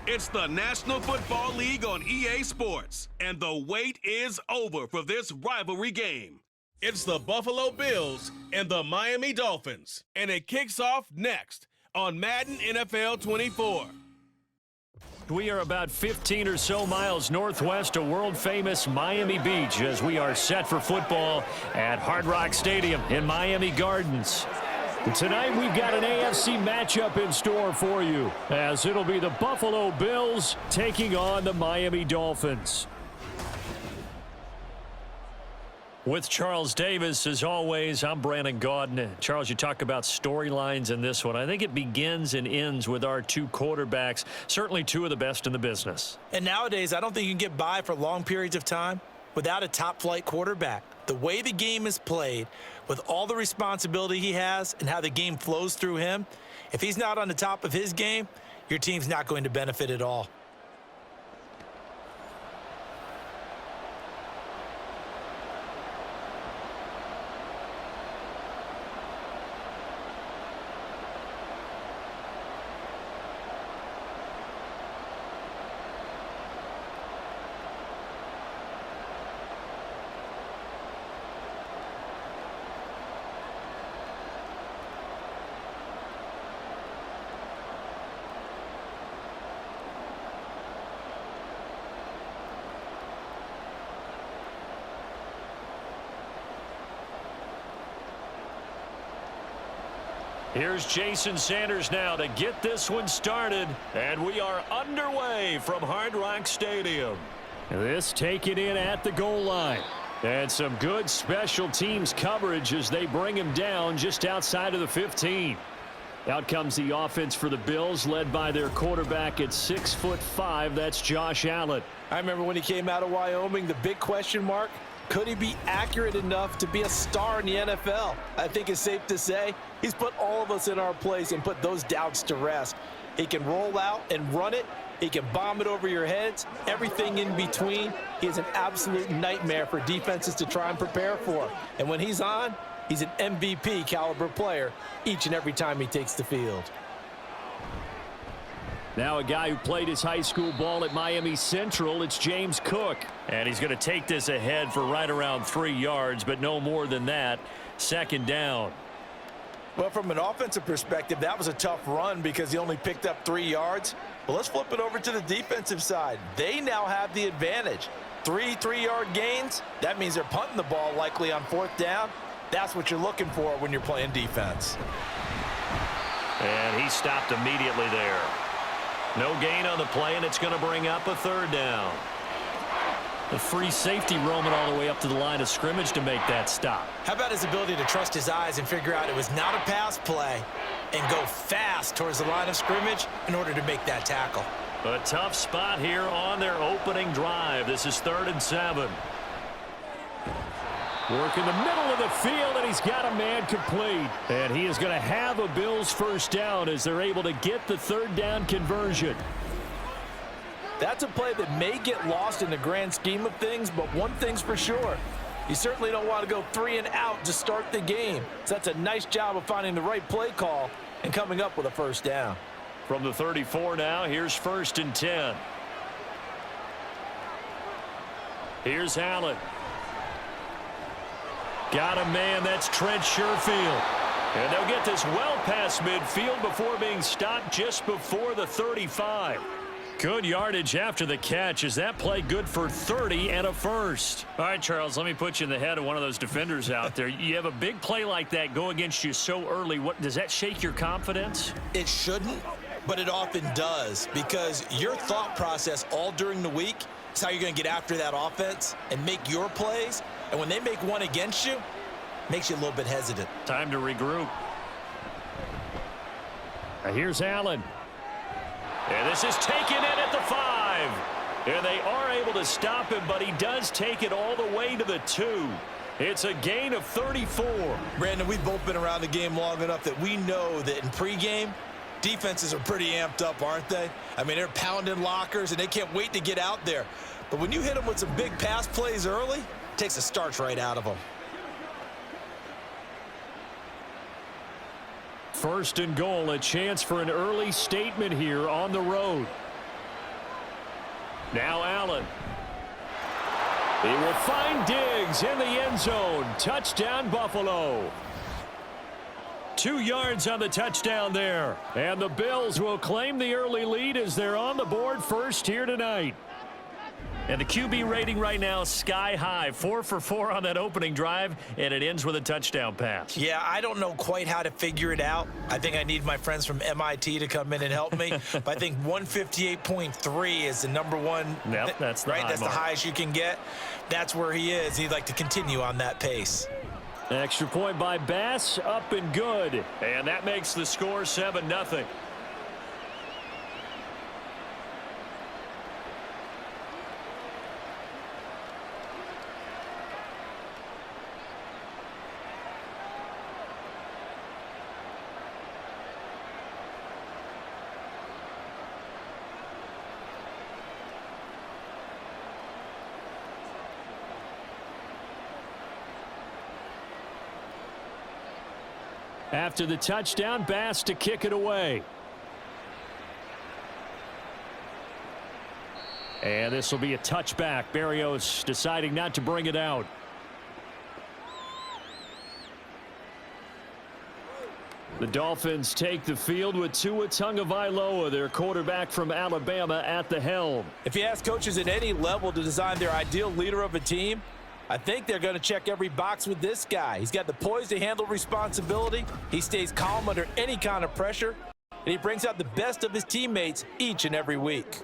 It's the National Football League on EA Sports, and the wait is over for this rivalry game. It's the Buffalo Bills and the Miami Dolphins, and it kicks off next on Madden NFL 24. We are about 15 or so miles northwest of world-famous Miami Beach as we are set for football at Hard Rock Stadium in Miami Gardens. Tonight we've got an AFC matchup in store for you as it'll be the Buffalo Bills taking on the Miami Dolphins. With Charles Davis, as always, I'm Brandon Gaudin. Charles, you talk about storylines in this one. I think it begins and ends with our two quarterbacks, certainly two of the best in the business. And nowadays, I don't think you can get by for long periods of time without a top-flight quarterback. The way the game is played, with all the responsibility he has and how the game flows through him, if he's not on the top of his game, your team's not going to benefit at all. Here's Jason Sanders now to get this one started, and we are underway from Hard Rock Stadium. This taken in at the goal line. And some good special teams coverage as they bring him down just outside of the 15. Out comes the offense for the Bills, led by their quarterback at 6'5". That's Josh Allen. I remember when he came out of Wyoming, the big question mark, could he be accurate enough to be a star in the NFL? I think it's safe to say he's put all of us in our place and put those doubts to rest. He can roll out and run it. He can bomb it over your heads. Everything in between. He is an absolute nightmare for defenses to try and prepare for. And when he's on, he's an MVP caliber player each and every time he takes the field. Now a guy who played his high school ball at Miami Central, it's James Cook. And he's going to take this ahead for right around 3 yards, but no more than that. Second down. Well, from an offensive perspective, that was a tough run because he only picked up 3 yards. But let's flip it over to the defensive side. They now have the advantage. 3 3-yard gains, that means they're punting the ball likely on 4th down. That's what you're looking for when you're playing defense. And he stopped immediately there. No gain on the play, and it's going to bring up a 3rd down. The free safety roaming all the way up to the line of scrimmage to make that stop. How about his ability to trust his eyes and figure out it was not a pass play and go fast towards the line of scrimmage in order to make that tackle. A tough spot here on their opening drive. This is 3rd and 7. Work in the middle of the field, and he's got a man complete. And he is going to have a Bills first down as they're able to get the 3rd down conversion. That's a play that may get lost in the grand scheme of things, but one thing's for sure. You certainly don't want to go 3 and out to start the game. So that's a nice job of finding the right play call and coming up with a first down. From the 34 now, here's 1st and 10. Here's Allen. Got a man, that's Trent Sherfield. And they'll get this well past midfield before being stopped just before the 35. Good yardage after the catch. Is that play good for 30 and a first? All right, Charles, let me put you in the head of one of those defenders out there. You have a big play like that go against you so early. What does that shake your confidence? It shouldn't, but it often does because your thought process all during the week is how you're going to get after that offense and make your plays. And when they make one against you, it makes you a little bit hesitant. Time to regroup. Here's Allen. And this is taken in at the 5. And they are able to stop him, but he does take it all the way to the 2. It's a gain of 34. Brandon, we've both been around the game long enough that we know that in pregame, defenses are pretty amped up, aren't they? I mean, they're pounding lockers, and they can't wait to get out there. But when you hit them with some big pass plays early, it takes the starch right out of them. 1st and goal, a chance for an early statement here on the road. Now Allen. He will find Diggs in the end zone. Touchdown, Buffalo. 2 yards on the touchdown there. And the Bills will claim the early lead as they're on the board first here tonight. And the QB rating right now sky high. 4 for 4 on that opening drive, and it ends with a touchdown pass. Yeah, I don't know quite how to figure it out. I think I need my friends from MIT to come in and help me. But I think 158.3 is the number one. Yep, that's the right. high That's mark. the highest you can get. That's where he is. He'd like to continue on that pace. Extra point by Bass, up and good. And that makes the score 7-0. After the touchdown, Bass to kick it away. And this will be a touchback. Berrios deciding not to bring it out. The Dolphins take the field with Tua Tagovailoa, their quarterback from Alabama, at the helm. If you ask coaches at any level to design their ideal leader of a team, I think they're going to check every box with this guy. He's got the poise to handle responsibility. He stays calm under any kind of pressure, and he brings out the best of his teammates each and every week.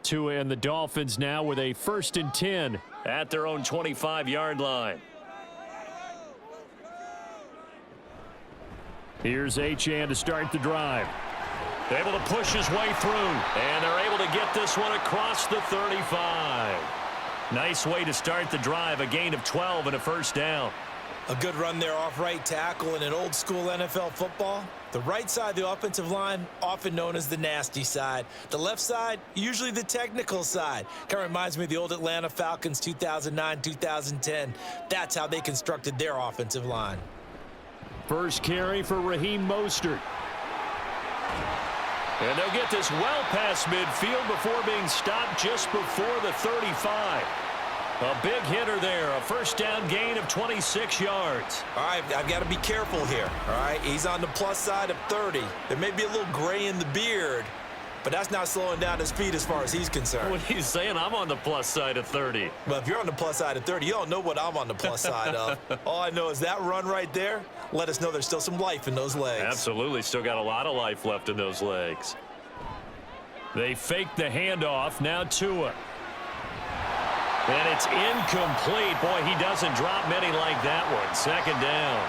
Tua and the Dolphins now with a 1st and 10 at their own 25-yard line. Here's Achane to start the drive. Able to push his way through, and they're able to get this one across the 35. Nice way to start the drive, a gain of 12 and a 1st down. A good run there off right tackle in an old school NFL football. The right side of the offensive line, often known as the nasty side. The left side, usually the technical side. Kind of reminds me of the old Atlanta Falcons 2009-2010. That's how they constructed their offensive line. First carry for Raheem Mostert. And they'll get this well past midfield before being stopped just before the 35. A big hitter there, a 1st down gain of 26 yards. All right, I've got to be careful here, all right? He's on the plus side of 30. There may be a little gray in the beard, but that's not slowing down his feet as far as he's concerned. What are you saying? I'm on the plus side of 30. Well, if you're on the plus side of 30, you don't know what I'm on the plus side of. All I know is that run right there let us know there's still some life in those legs. Absolutely, still got a lot of life left in those legs. They fake the handoff, now Tua. And it's incomplete. Boy, he doesn't drop many like that one. 2nd down.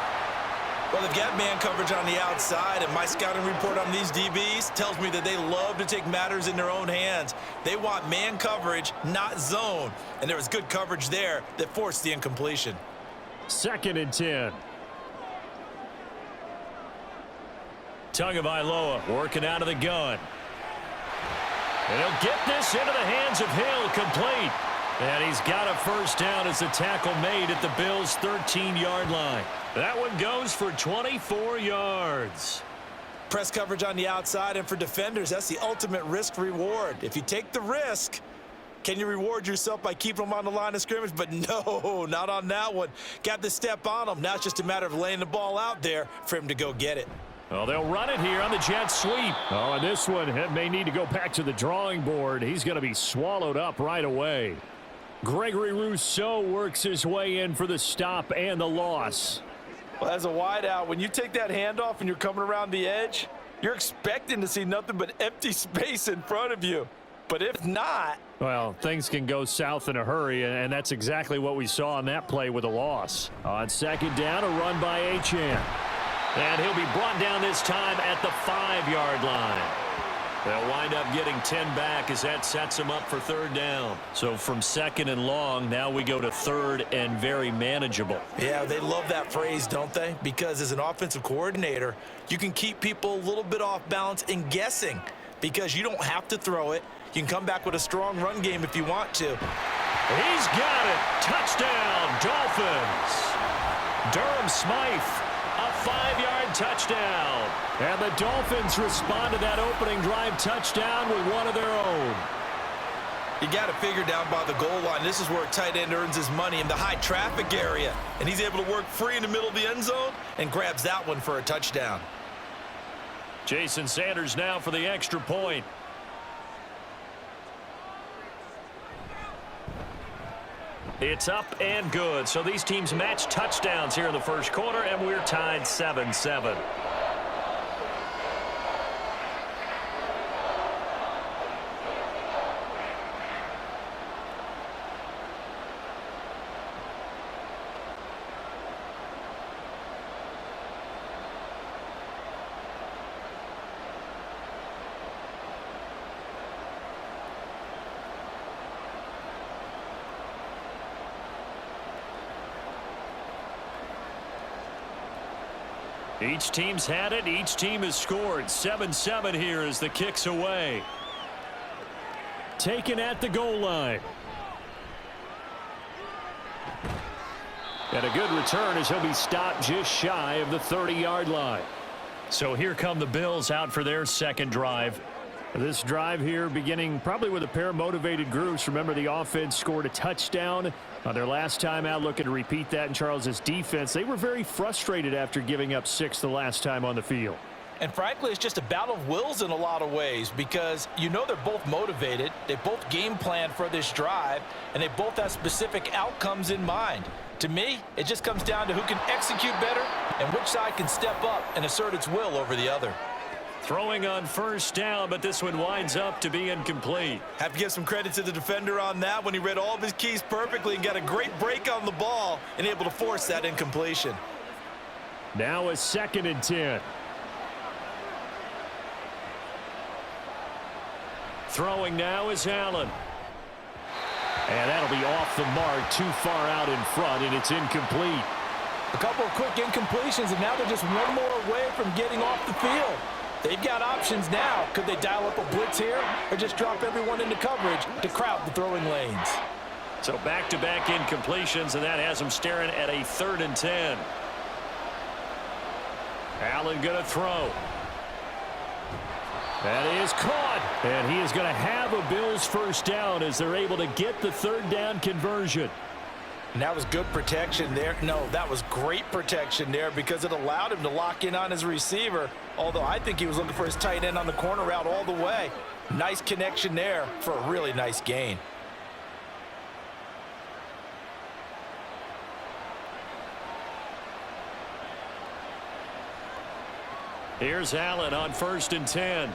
Well, they've got man coverage on the outside, and my scouting report on these DBs tells me that they love to take matters in their own hands. They want man coverage, not zone. And there was good coverage there that forced the incompletion. 2nd and 10. Tagovailoa working out of the gun. And he'll get this into the hands of Hill, complete. And he's got a 1st down as the tackle made at the Bills' 13-yard line. That one goes for 24 yards. Press coverage on the outside, and for defenders, that's the ultimate risk-reward. If you take the risk, can you reward yourself by keeping them on the line of scrimmage? But no, not on that one. Got the step on him. Now it's just a matter of laying the ball out there for him to go get it. Well, they'll run it here on the jet sweep. Oh, and this one may need to go back to the drawing board. He's going to be swallowed up right away. Gregory Rousseau works his way in for the stop and the loss. Well, as a wideout, when you take that handoff and you're coming around the edge, you're expecting to see nothing but empty space in front of you. But if not... Well, things can go south in a hurry, and that's exactly what we saw on that play with a loss. On 2nd down, a run by Achane. And he'll be brought down this time at the 5-yard line. They'll wind up getting 10 back as that sets them up for 3rd down. So from 2nd and long, now we go to 3rd and very manageable. Yeah, they love that phrase, don't they? Because as an offensive coordinator, you can keep people a little bit off balance and guessing because you don't have to throw it. You can come back with a strong run game if you want to. He's got it. Touchdown, Dolphins. Durham Smythe, a 5-yard touchdown. And the Dolphins respond to that opening drive touchdown with one of their own. You got to figure down by the goal line. This is where a tight end earns his money in the high traffic area. And he's able to work free in the middle of the end zone and grabs that one for a touchdown. Jason Sanders now for the extra point. It's up and good. So these teams match touchdowns here in the first quarter, and we're tied 7-7. Each team's had it. Each team has scored. 7-7 here as the kick's away. Taken at the goal line. And a good return as he'll be stopped just shy of the 30-yard line. So here come the Bills out for their second drive. This drive here beginning probably with a pair of motivated groups. Remember, the offense scored a touchdown on their last time out, looking to repeat that in Charles's defense. They were very frustrated after giving up 6 the last time on the field. And frankly, it's just a battle of wills in a lot of ways because you know they're both motivated. They both game plan for this drive, and they both have specific outcomes in mind. To me, it just comes down to who can execute better and which side can step up and assert its will over the other. Throwing on first down, but this one winds up to be incomplete. Have to give some credit to the defender on that when he read all of his keys perfectly and got a great break on the ball and able to force that incompletion. Now a 2nd and 10. Throwing now is Allen. And that'll be off the mark, too far out in front, and it's incomplete. A couple of quick incompletions, and now they're just one more away from getting off the field. They've got options now. Could they dial up a blitz here or just drop everyone into coverage to crowd the throwing lanes? So back-to-back incompletions, and that has them staring at a 3rd and 10. Allen going to throw. That is caught, and he is going to have a Bills first down as they're able to get the 3rd down conversion. And that was good protection there. No, that was great protection there because it allowed him to lock in on his receiver, although I think he was looking for his tight end on the corner route all the way. Nice connection there for a really nice gain. Here's Allen on 1st and 10.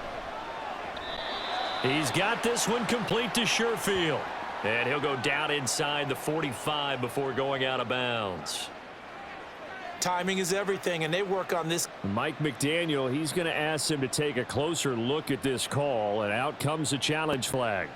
He's got this one complete to Sherfield. And he'll go down inside the 45 before going out of bounds. Timing is everything, and they work on this. Mike McDaniel, he's going to ask him to take a closer look at this call, and out comes the challenge flag.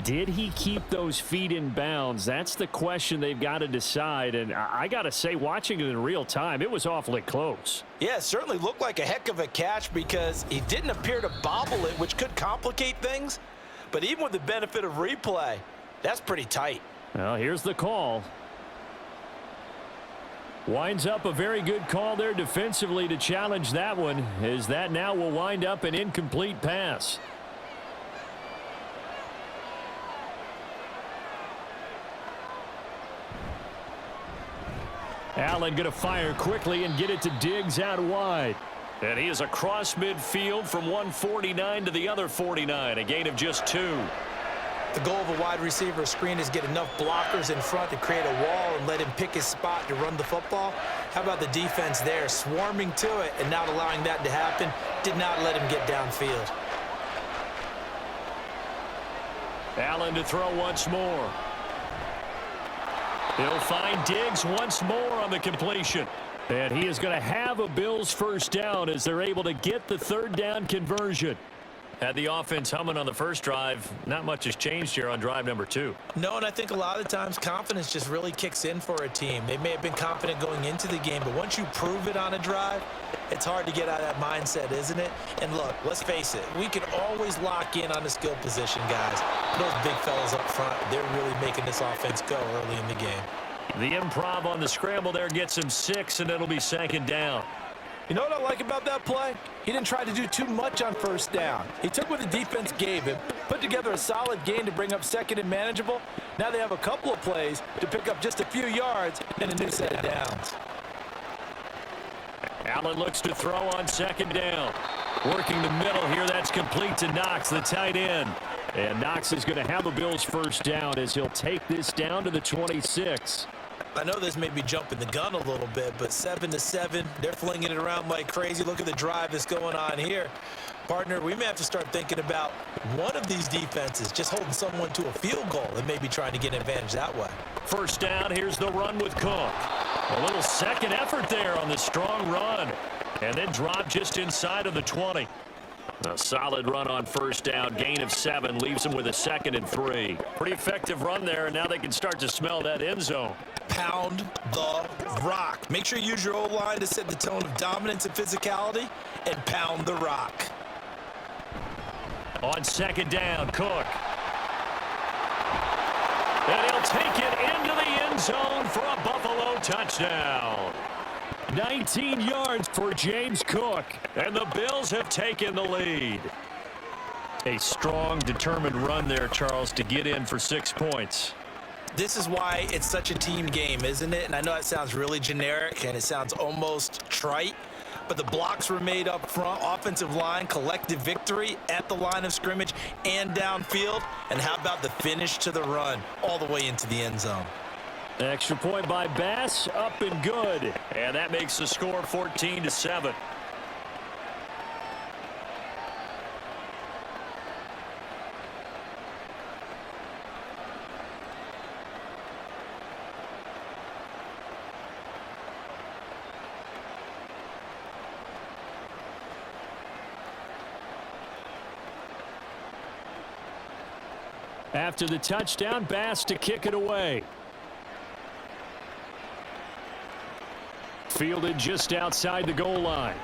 Did he keep those feet in bounds? That's the question they've got to decide. And I got to say, watching it in real time, it was awfully close. Yeah, it certainly looked like a heck of a catch because he didn't appear to bobble it, which could complicate things. But even with the benefit of replay, that's pretty tight. Well, here's the call. Winds up a very good call there defensively to challenge that one, as that now will wind up an incomplete pass. Allen going to fire quickly and get it to Diggs out wide. And he is across midfield from 149 to the other 49, a gain of just 2. The goal of a wide receiver screen is get enough blockers in front to create a wall and let him pick his spot to run the football. How about the defense there, swarming to it and not allowing that to happen? Did not let him get downfield. Allen to throw once more. He'll find Diggs once more on the completion. And he is going to have a Bills first down as they're able to get the 3rd down conversion. Had the offense humming on the first drive. Not much has changed here on drive number 2. No, and I think a lot of times confidence just really kicks in for a team. They may have been confident going into the game, but once you prove it on a drive, it's hard to get out of that mindset, isn't it? And look, let's face it, we can always lock in on the skill position, guys. Those big fellas up front, they're really making this offense go early in the game. The improv on the scramble there gets him 6, and it'll be 2nd down. You know what I like about that play? He didn't try to do too much on first down. He took what the defense gave him, put together a solid gain to bring up 2nd and manageable. Now they have a couple of plays to pick up just a few yards and a new set of downs. Allen looks to throw on 2nd down. Working the middle here, that's complete to Knox, the tight end. And Knox is going to have the Bills' first down as he'll take this down to the 26. I know this may be jumping the gun a little bit, but 7-7, they're flinging it around like crazy. Look at the drive that's going on here. Partner, we may have to start thinking about one of these defenses just holding someone to a field goal and maybe trying to get an advantage that way. First down, here's the run with Cook. A little second effort there on the strong run. And then drop just inside of the 20. A solid run on first down, gain of 7, leaves them with a 2nd and 3. Pretty effective run there, and now they can start to smell that end zone. Pound the rock. Make sure you use your O-line to set the tone of dominance and physicality, and pound the rock. On 2nd down, Cook. And he'll take it into the end zone for a Buffalo touchdown. 19 yards for James Cook, and the Bills have taken the lead. A strong, determined run there, Charles, to get in for 6 points. This is why it's such a team game, isn't it? And I know it sounds really generic and it sounds almost trite, but the blocks were made up front, offensive line, collective victory at the line of scrimmage and downfield. And how about the finish to the run all the way into the end zone? Extra point by Bass, up and good. And that makes the score 14-7. After the touchdown, Bass to kick it away. Fielded just outside the goal line.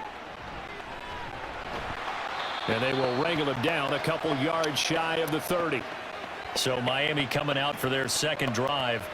And they will wrangle him down a couple yards shy of the 30. So Miami coming out for their second drive.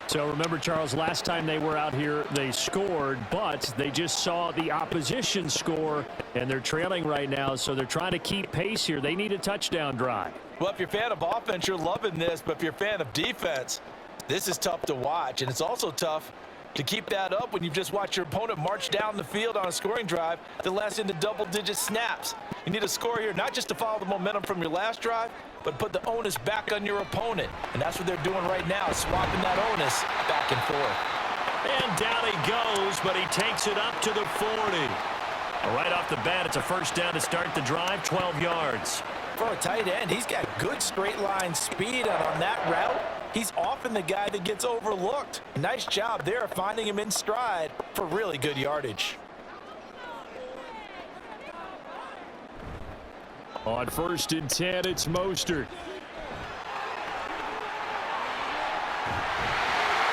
So remember, Charles, last time they were out here, they scored, but they just saw the opposition score, and they're trailing right now, so they're trying to keep pace here. They need a touchdown drive. Well, if you're a fan of offense, you're loving this, but if you're a fan of defense, this is tough to watch, and it's also tough to keep that up when you've just watched your opponent march down the field on a scoring drive that lasts into double-digit snaps. You need a score here, not just to follow the momentum from your last drive, but put the onus back on your opponent. And that's what they're doing right now, swapping that onus back and forth. And down he goes, but he takes it up to the 40. Right off the bat, it's a first down to start the drive, 12 yards. For a tight end, he's got good straight line speed, and on that route, he's often the guy that gets overlooked. Nice job there finding him in stride for really good yardage. On 1st and 10, it's Mostert.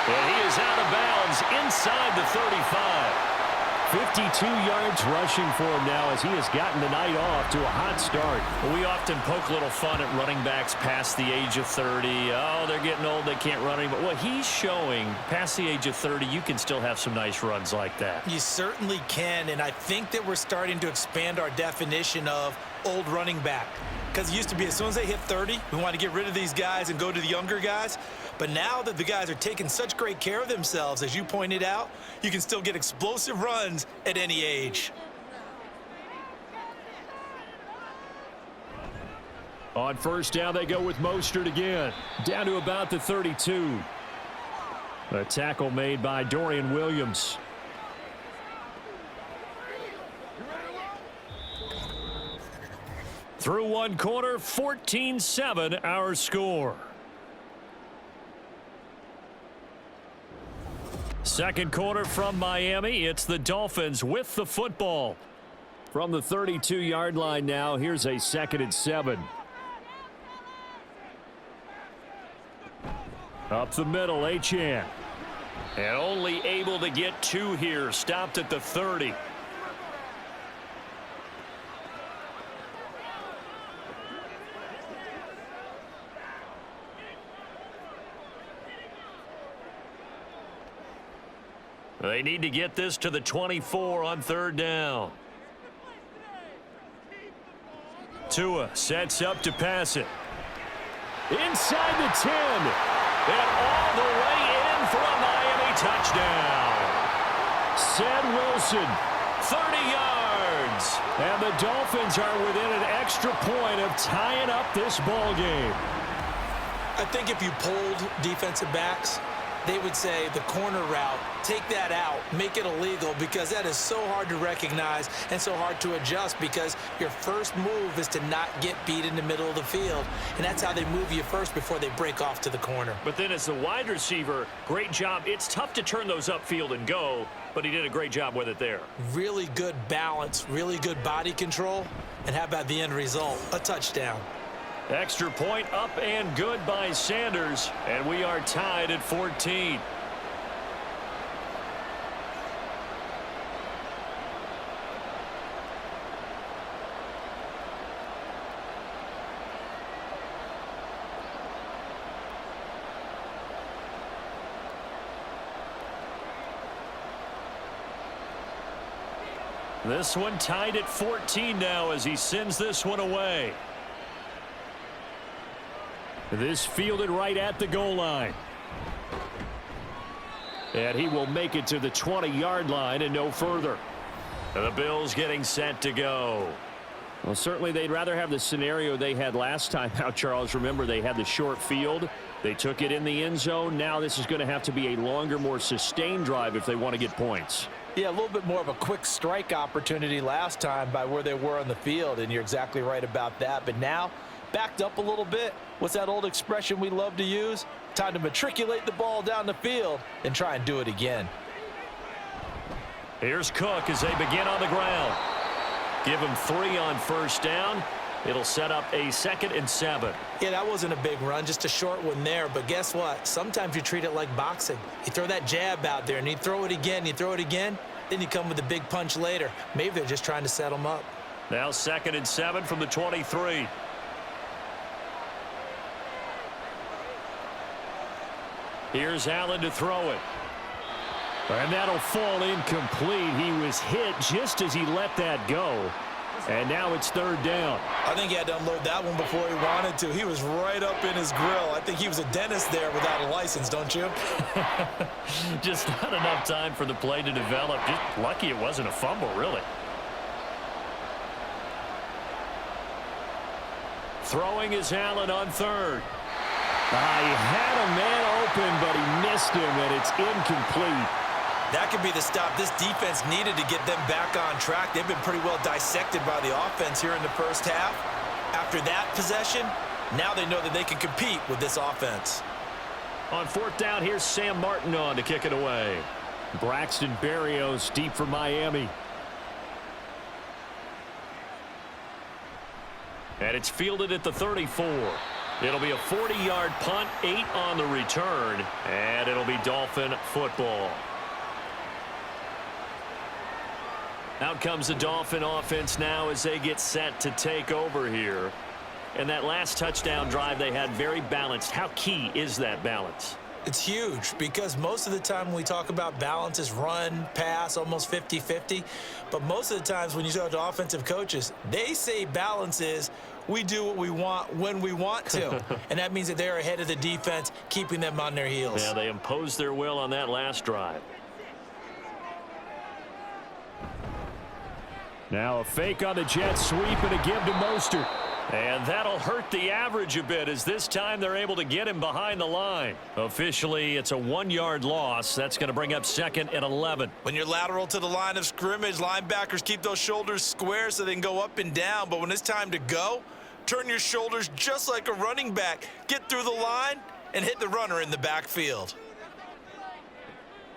And he is out of bounds inside the 35. 52 yards rushing for him now as he has gotten the night off to a hot start. We often poke a little fun at running backs past the age of 30. Oh, they're getting old, they can't run anymore. Well, he's showing past the age of 30, you can still have some nice runs like that. You certainly can, and I think that we're starting to expand our definition of old running back. Because it used to be as soon as they hit 30, we want to get rid of these guys and go to the younger guys. But now that the guys are taking such great care of themselves, as you pointed out, you can still get explosive runs at any age. On 1st down, they go with Mostert again. Down to about the 32. A tackle made by Dorian Williams. Through one quarter, 14-7 our score. Second quarter from Miami. It's the Dolphins with the football. From the 32-yard line now, here's a 2nd and 7. Up the middle, Achane. And only able to get 2 here. Stopped at the 30. They need to get this to the 24 on 3rd down. Tua sets up to pass it. Inside the 10. And all the way in for a Miami touchdown. Ced Wilson, 30 yards. And the Dolphins are within an extra point of tying up this ball game. I think if you polled defensive backs, they would say the corner route, take that out, make it illegal, because that is so hard to recognize and so hard to adjust, because your first move is to not get beat in the middle of the field, and that's how they move you first before they break off to the corner. But then as the wide receiver, great job. It's tough to turn those upfield and go, but he did a great job with it there. Really good balance, really good body control, and how about the end result? A touchdown. Extra point up and good by Sanders, and we are tied at 14. This one tied at 14 now as he sends this one away. This fielded right at the goal line. And he will make it to the 20-yard line and no further. And the Bills getting set to go. Well, certainly they'd rather have the scenario they had last time out, Charles. Remember, they had the short field. They took it in the end zone. Now this is going to have to be a longer, more sustained drive if they want to get points. Yeah, a little bit more of a quick strike opportunity last time by where they were on the field, and you're exactly right about that. But now, backed up a little bit. What's that old expression we love to use? Time to matriculate the ball down the field and try and do it again. Here's Cook as they begin on the ground. Give him 3 on 1st down. It'll set up a 2nd and 7. Yeah, that wasn't a big run, just a short one there. But guess what? Sometimes you treat it like boxing. You throw that jab out there, and you throw it again, you throw it again, then you come with a big punch later. Maybe they're just trying to set them up. Now 2nd and 7 from the 23. Here's Allen to throw it. And that'll fall incomplete. He was hit just as he let that go. And now it's 3rd down. I think he had to unload that one before he wanted to. He was right up in his grill. I think he was a dentist there without a license, don't you? Just not enough time for the play to develop. Just lucky it wasn't a fumble, really. Throwing is Allen on 3rd. He had a man open, but he missed him, and it's incomplete. That could be the stop this defense needed to get them back on track. They've been pretty well dissected by the offense here in the first half. After that possession, now they know that they can compete with this offense. On 4th down, here's Sam Martin on to kick it away. Braxton Berrios deep for Miami. And it's fielded at the 34. It'll be a 40-yard punt, 8 on the return, and it'll be Dolphin football. Out comes the Dolphin offense now as they get set to take over here. And that last touchdown drive they had very balanced. How key is that balance? It's huge because most of the time when we talk about balance is run, pass, almost 50-50. But most of the times when you talk to offensive coaches, they say balance is we do what we want when we want to. And that means that they're ahead of the defense, keeping them on their heels. Yeah, they imposed their will on that last drive. Now a fake on the jet sweep and a give to Mostert. And that'll hurt the average a bit as this time they're able to get him behind the line. Officially, it's a 1-yard loss. That's going to bring up 2nd and 11. When you're lateral to the line of scrimmage, linebackers keep those shoulders square so they can go up and down. But when it's time to go, turn your shoulders just like a running back. Get through the line and hit the runner in the backfield.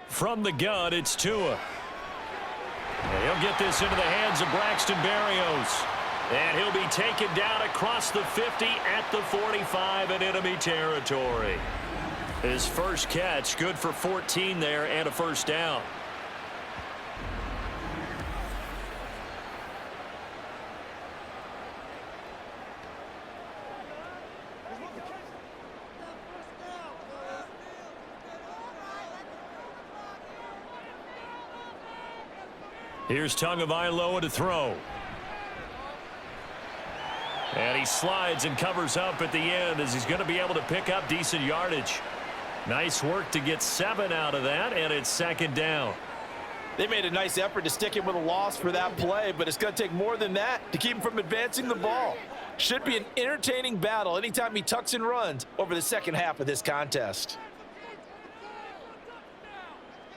From the gun, it's Tua. And he'll get this into the hands of Braxton Berrios. And he'll be taken down across the 50 at the 45 in enemy territory. His first catch, good for 14 there and a first down. Here's Tagovailoa to throw. And he slides and covers up at the end as he's going to be able to pick up decent yardage. Nice work to get 7 out of that, and it's second down. They made a nice effort to stick him with a loss for that play, but it's going to take more than that to keep him from advancing the ball. Should be an entertaining battle anytime he tucks and runs over the second half of this contest.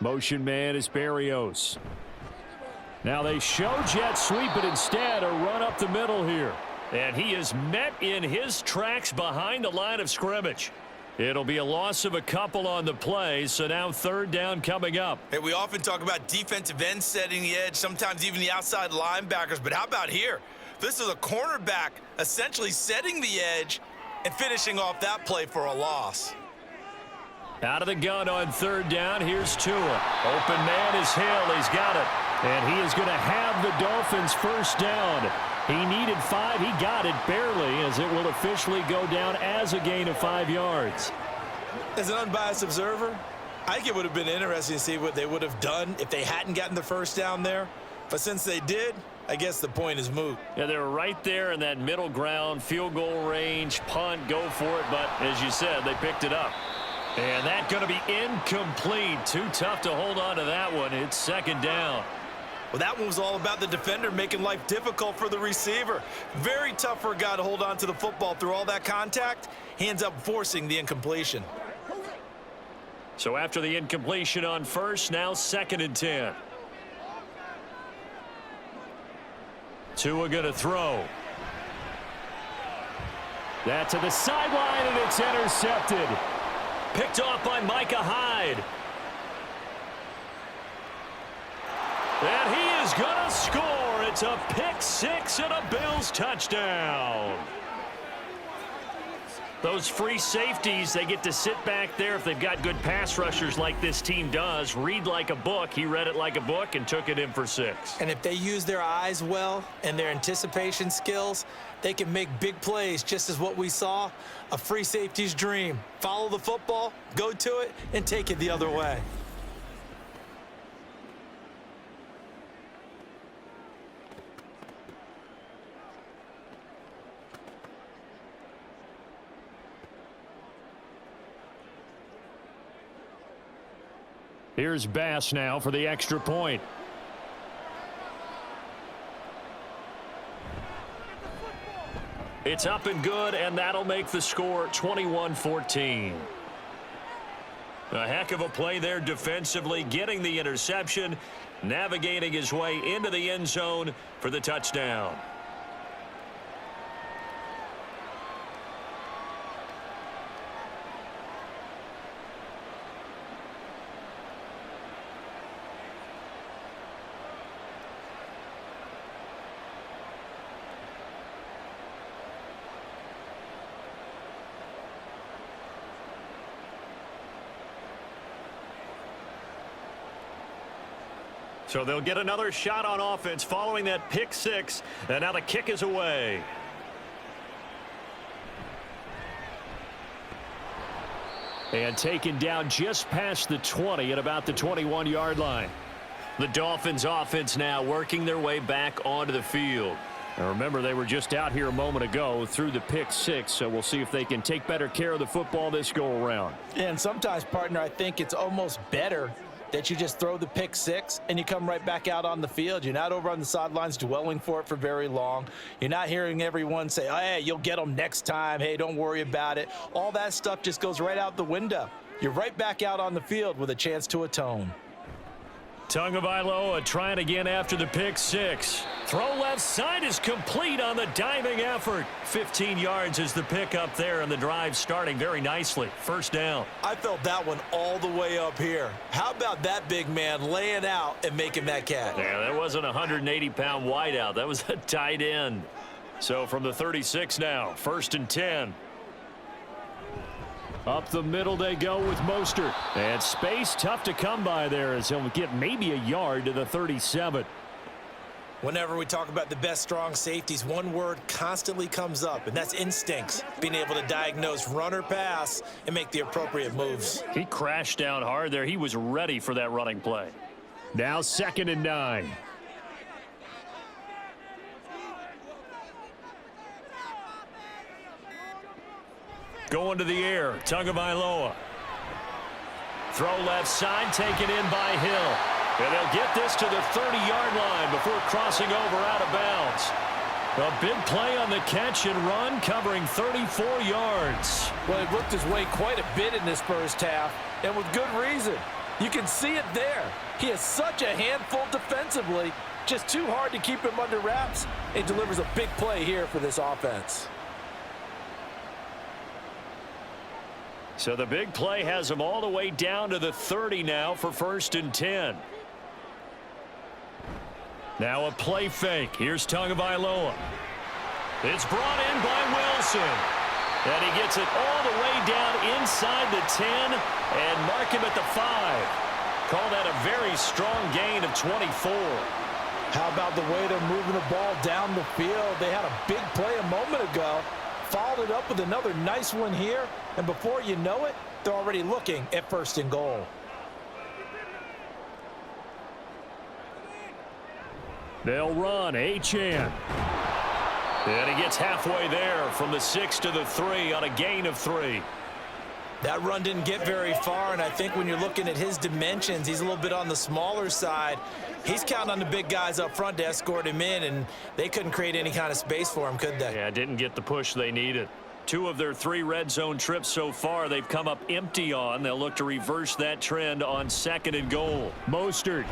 Motion man is Berrios. Now they show jet sweep, but instead a run up the middle here. And he is met in his tracks behind the line of scrimmage. It'll be a loss of a couple on the play, so now third down coming up. Hey, we often talk about defensive ends setting the edge, sometimes even the outside linebackers, but how about here? This is a cornerback essentially setting the edge and finishing off that play for a loss. Out of the gun on third down, here's Tua. Open man is Hill, he's got it. And he is going to have the Dolphins first down. He needed 5, he got it barely, as it will officially go down as a gain of 5 yards. As an unbiased observer, I think it would have been interesting to see what they would have done if they hadn't gotten the first down there. But since they did, I guess the point is moot. Yeah, they're right there in that middle ground, field goal range, punt, go for it. But as you said, they picked it up. And that's going to be incomplete. Too tough to hold on to that one. It's second down. Well, that one was all about the defender making life difficult for the receiver. Very tough for a guy to hold on to the football through all that contact. He ends up forcing the incompletion. So after the incompletion on first, now second and 10. Tua going to throw. That to the sideline, and it's intercepted. Picked off by Micah Hyde. And he is going to score. It's a pick 6 and a Bills touchdown. Those free safeties, they get to sit back there if they've got good pass rushers like this team does. Read like a book. He read it like a book and took it in for 6. And if they use their eyes well and their anticipation skills, they can make big plays, just as what we saw, a free safety's dream. Follow the football, go to it, and take it the other way. Here's Bass now for the extra point. It's up and good, and that'll make the score 21-14. A heck of a play there defensively, getting the interception, navigating his way into the end zone for the touchdown. So they'll get another shot on offense following that pick 6, and now the kick is away. And taken down just past the 20 at about the 21-yard line. The Dolphins offense now working their way back onto the field. Now remember, they were just out here a moment ago through the pick 6, so we'll see if they can take better care of the football this go-around. And sometimes, partner, I think it's almost better that you just throw the pick 6 and you come right back out on the field. You're not over on the sidelines dwelling for it for very long. You're not hearing everyone say, oh, hey, you'll get them next time. Hey, don't worry about it. All that stuff just goes right out the window. You're right back out on the field with a chance to atone. Tagovailoa trying again after the pick six. Throw left side is complete on the diving effort. 15 yards is the pick up there, and the drive starting very nicely. First down. I felt that one all the way up here. How about that big man laying out and making that catch? Yeah, that wasn't a 180-pound wideout. That was a tight end. So from the 36 now, 1st and 10. Up the middle they go with Mostert. And space tough to come by there as he'll get maybe a yard to the 37. Whenever we talk about the best strong safeties, one word constantly comes up, and that's instincts. Being able to diagnose run or pass and make the appropriate moves. He crashed down hard there. He was ready for that running play. Now 2nd and 9. Going to the air, Tagovailoa. Throw left side, taken in by Hill. And they'll get this to the 30-yard line before crossing over out of bounds. A big play on the catch and run, covering 34 yards. Well, he worked his way quite a bit in this first half, and with good reason. You can see it there. He is such a handful defensively, just too hard to keep him under wraps. He delivers a big play here for this offense. So the big play has him all the way down to the 30 now for 1st and 10. Now a play fake. Here's Tagovailoa. It's brought in by Wilson. And he gets it all the way down inside the 10 and mark him at the 5. Call that a very strong gain of 24. How about the way they're moving the ball down the field? They had a big play a moment ago. Followed it up with another nice one here, and before you know it, they're already looking at 1st and goal. They'll run, Achane. And he gets halfway there from the 6 to the 3 on a gain of 3. That run didn't get very far, and I think when you're looking at his dimensions, he's a little bit on the smaller side. He's counting on the big guys up front to escort him in, and they couldn't create any kind of space for him, could they? Yeah, didn't get the push they needed. 2 of their 3 red zone trips so far, they've come up empty on. They'll look to reverse that trend on 2nd and goal. Mostert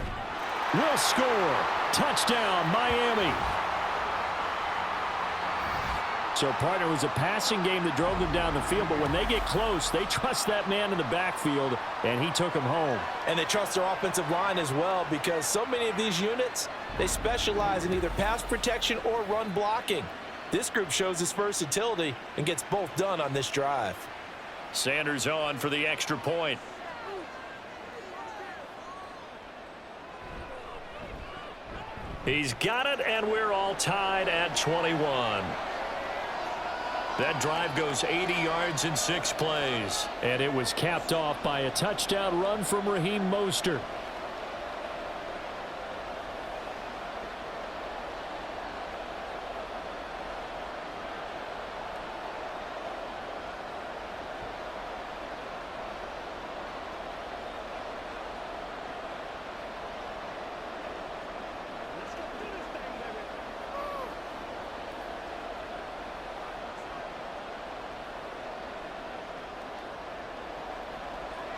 will score. Touchdown, Miami. So, partner, it was a passing game that drove them down the field, but when they get close, they trust that man in the backfield, and he took them home. And they trust their offensive line as well, because so many of these units, they specialize in either pass protection or run blocking. This group shows its versatility and gets both done on this drive. Sanders on for the extra point. He's got it, and we're all tied at 21. That drive goes 80 yards in 6 plays. And it was capped off by a touchdown run from Raheem Mostert.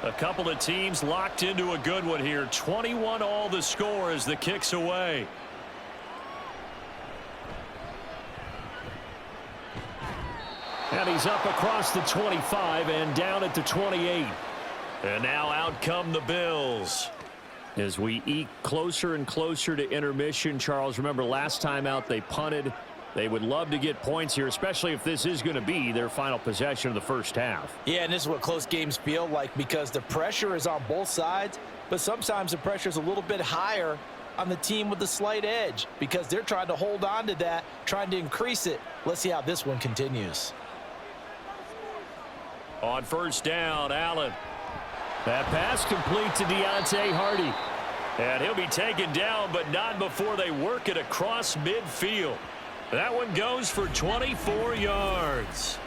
A couple of teams locked into a good one here. 21 all the score as the kick's away. And he's up across the 25 and down at the 28. And now out come the Bills. As we eke closer and closer to intermission, Charles, remember last time out they punted. They would love to get points here, especially if this is going to be their final possession of the first half. Yeah, and this is what close games feel like, because the pressure is on both sides, but sometimes the pressure is a little bit higher on the team with the slight edge because they're trying to hold on to that, trying to increase it. Let's see how this one continues. On first down, Allen. That pass complete to Deontay Hardy. And he'll be taken down, but not before they work it across midfield. That one goes for 24 yards.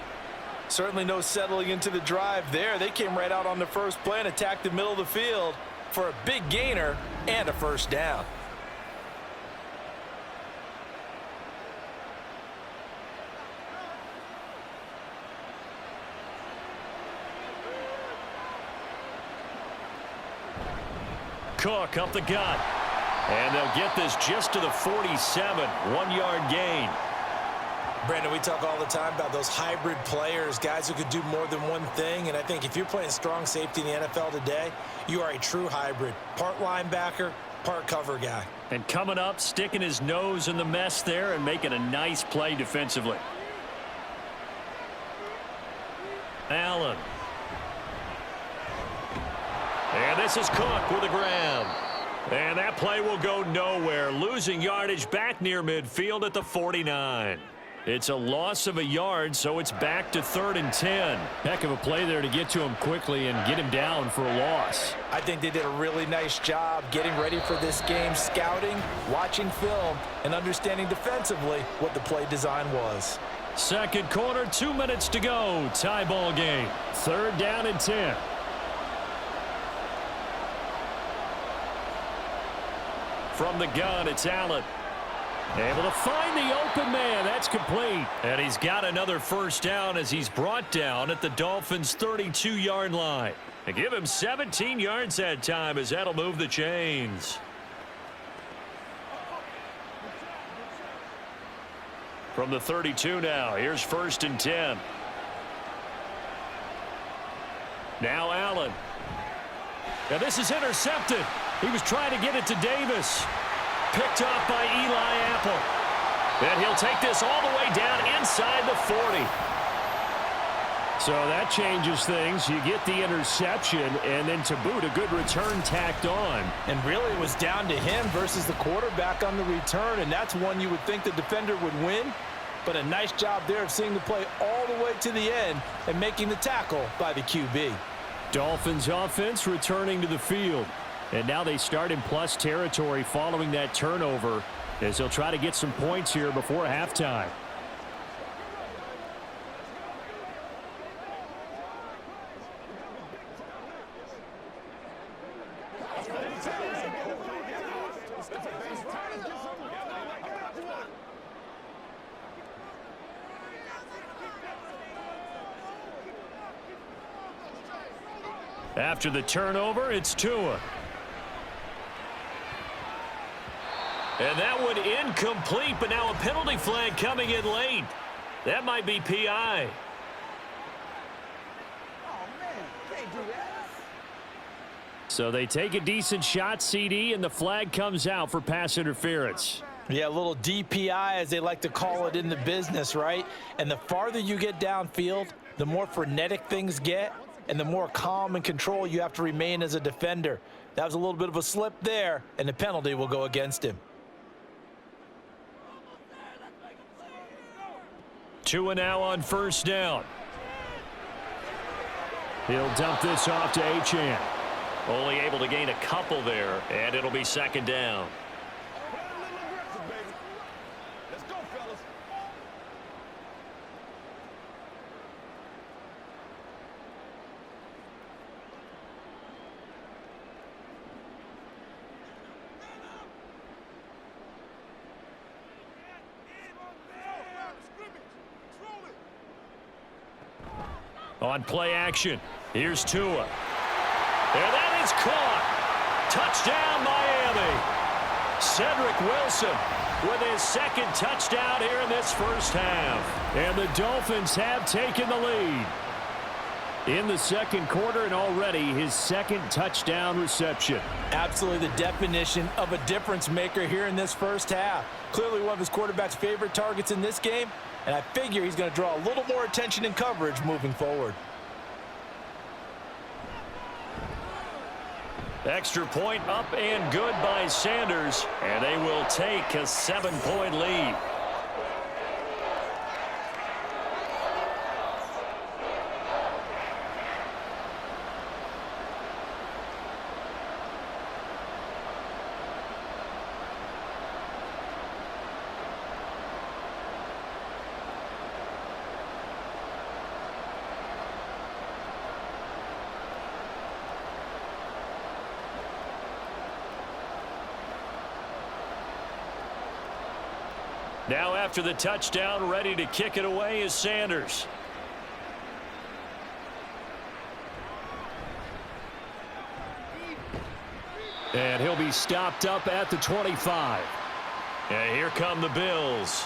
Certainly no settling into the drive there. They came right out on the first play and attacked the middle of the field for a big gainer and a first down. Cook up the gut. And they'll get this just to the 47, 1-yard gain. Brandon, we talk all the time about those hybrid players, guys who could do more than one thing. And I think if you're playing strong safety in the NFL today, you are a true hybrid. Part linebacker, part cover guy. And coming up, sticking his nose in the mess there and making a nice play defensively. Allen. And this is Cook with a grab. And that play will go nowhere, losing yardage back near midfield at the 49. It's a loss of a yard, so it's back to 3rd and 10. Heck of a play there to get to him quickly and get him down for a loss. I think they did a really nice job getting ready for this game, scouting, watching film, and understanding defensively what the play design was. Second quarter, 2 minutes to go. Tie ball game. 3rd down and 10. From the gun, it's Allen. Able to find the open man. That's complete. And he's got another first down as he's brought down at the Dolphins' 32-yard line. They give him 17 yards that time as that'll move the chains. From the 32 now, here's 1st and 10. Now Allen. Now this is intercepted. He was trying to get it to Davis. Picked off by Eli Apple. And he'll take this all the way down inside the 40. So that changes things. You get the interception, and then to boot, a good return tacked on. And really it was down to him versus the quarterback on the return, and that's one you would think the defender would win. But a nice job there of seeing the play all the way to the end and making the tackle by the QB. Dolphins offense returning to the field. And now they start in plus territory following that turnover as they'll try to get some points here before halftime. After the turnover, it's Tua. And that one incomplete, but now a penalty flag coming in late. That might be PI. So they take a decent shot, CD, and the flag comes out for pass interference. Yeah, a little DPI, as they like to call it in the business, right? And the farther you get downfield, the more frenetic things get, and the more calm and control you have to remain as a defender. That was a little bit of a slip there, and the penalty will go against him. Tua now on 1st down. He'll dump this off to Achane. Only able to gain a couple there, and it'll be 2nd down. On play action, here's Tua. And that is caught. Touchdown, Miami. Cedric Wilson with his 2nd touchdown here in this first half. And the Dolphins have taken the lead in the 2nd quarter, and already his 2nd touchdown reception. Absolutely the definition of a difference maker here in this first half. Clearly one of his quarterback's favorite targets in this game, and I figure he's going to draw a little more attention and coverage moving forward. Extra point up and good by Sanders, and they will take a 7-point lead. Now after the touchdown, ready to kick it away is Sanders. And he'll be stopped up at the 25. And here come the Bills.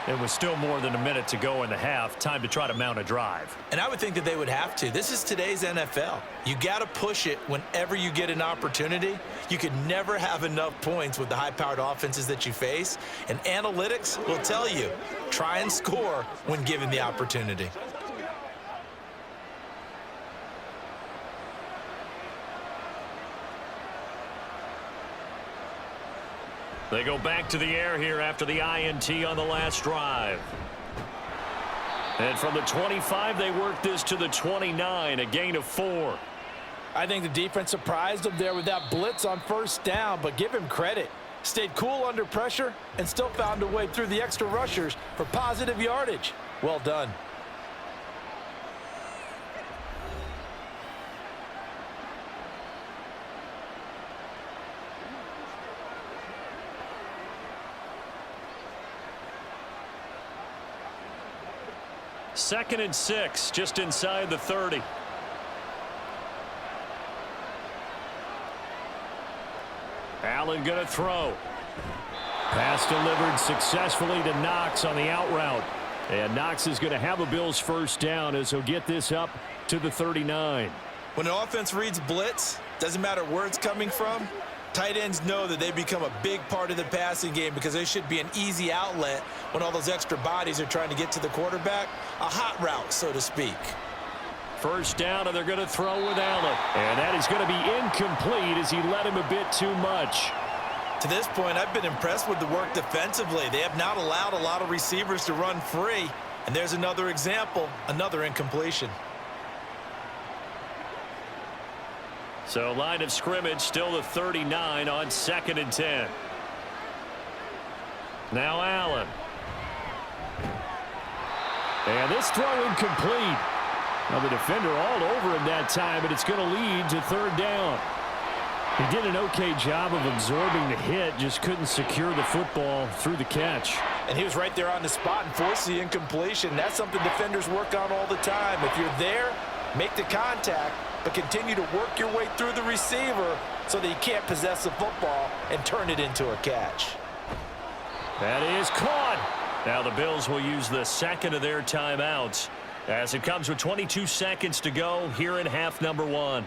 It was still more than a minute to go in the half. Time to try to mount a drive. And I would think that they would have to. This is today's NFL. You got to push it whenever you get an opportunity. You could never have enough points with the high-powered offenses that you face. And analytics will tell you, try and score when given the opportunity. They go back to the air here after the INT on the last drive. And from the 25, they work this to the 29, a gain of 4. I think the defense surprised him there with that blitz on first down, but give him credit. Stayed cool under pressure and still found a way through the extra rushers for positive yardage. Well done. Second and 6, just inside the 30. Allen going to throw. Pass delivered successfully to Knox on the out route. And Knox is going to have a Bills first down as he'll get this up to the 39. When an offense reads blitz, doesn't matter where it's coming from, tight ends know that they become a big part of the passing game because they should be an easy outlet when all those extra bodies are trying to get to the quarterback. A hot route, so to speak. First down, and they're going to throw with Allen. And that is going to be incomplete as he led him a bit too much. To this point, I've been impressed with the work defensively. They have not allowed a lot of receivers to run free. And there's another example, another incompletion. So line of scrimmage still the 39 on 2nd and 10. Now Allen. And this throw incomplete. Now the defender all over him that time, but it's going to lead to 3rd down. He did an okay job of absorbing the hit, just couldn't secure the football through the catch. And he was right there on the spot and forced the incompletion. That's something defenders work on all the time. If you're there, make the contact, but continue to work your way through the receiver so that you can't possess the football and turn it into a catch. That is caught. Now the Bills will use the second of their timeouts as it comes with 22 seconds to go here in half number 1.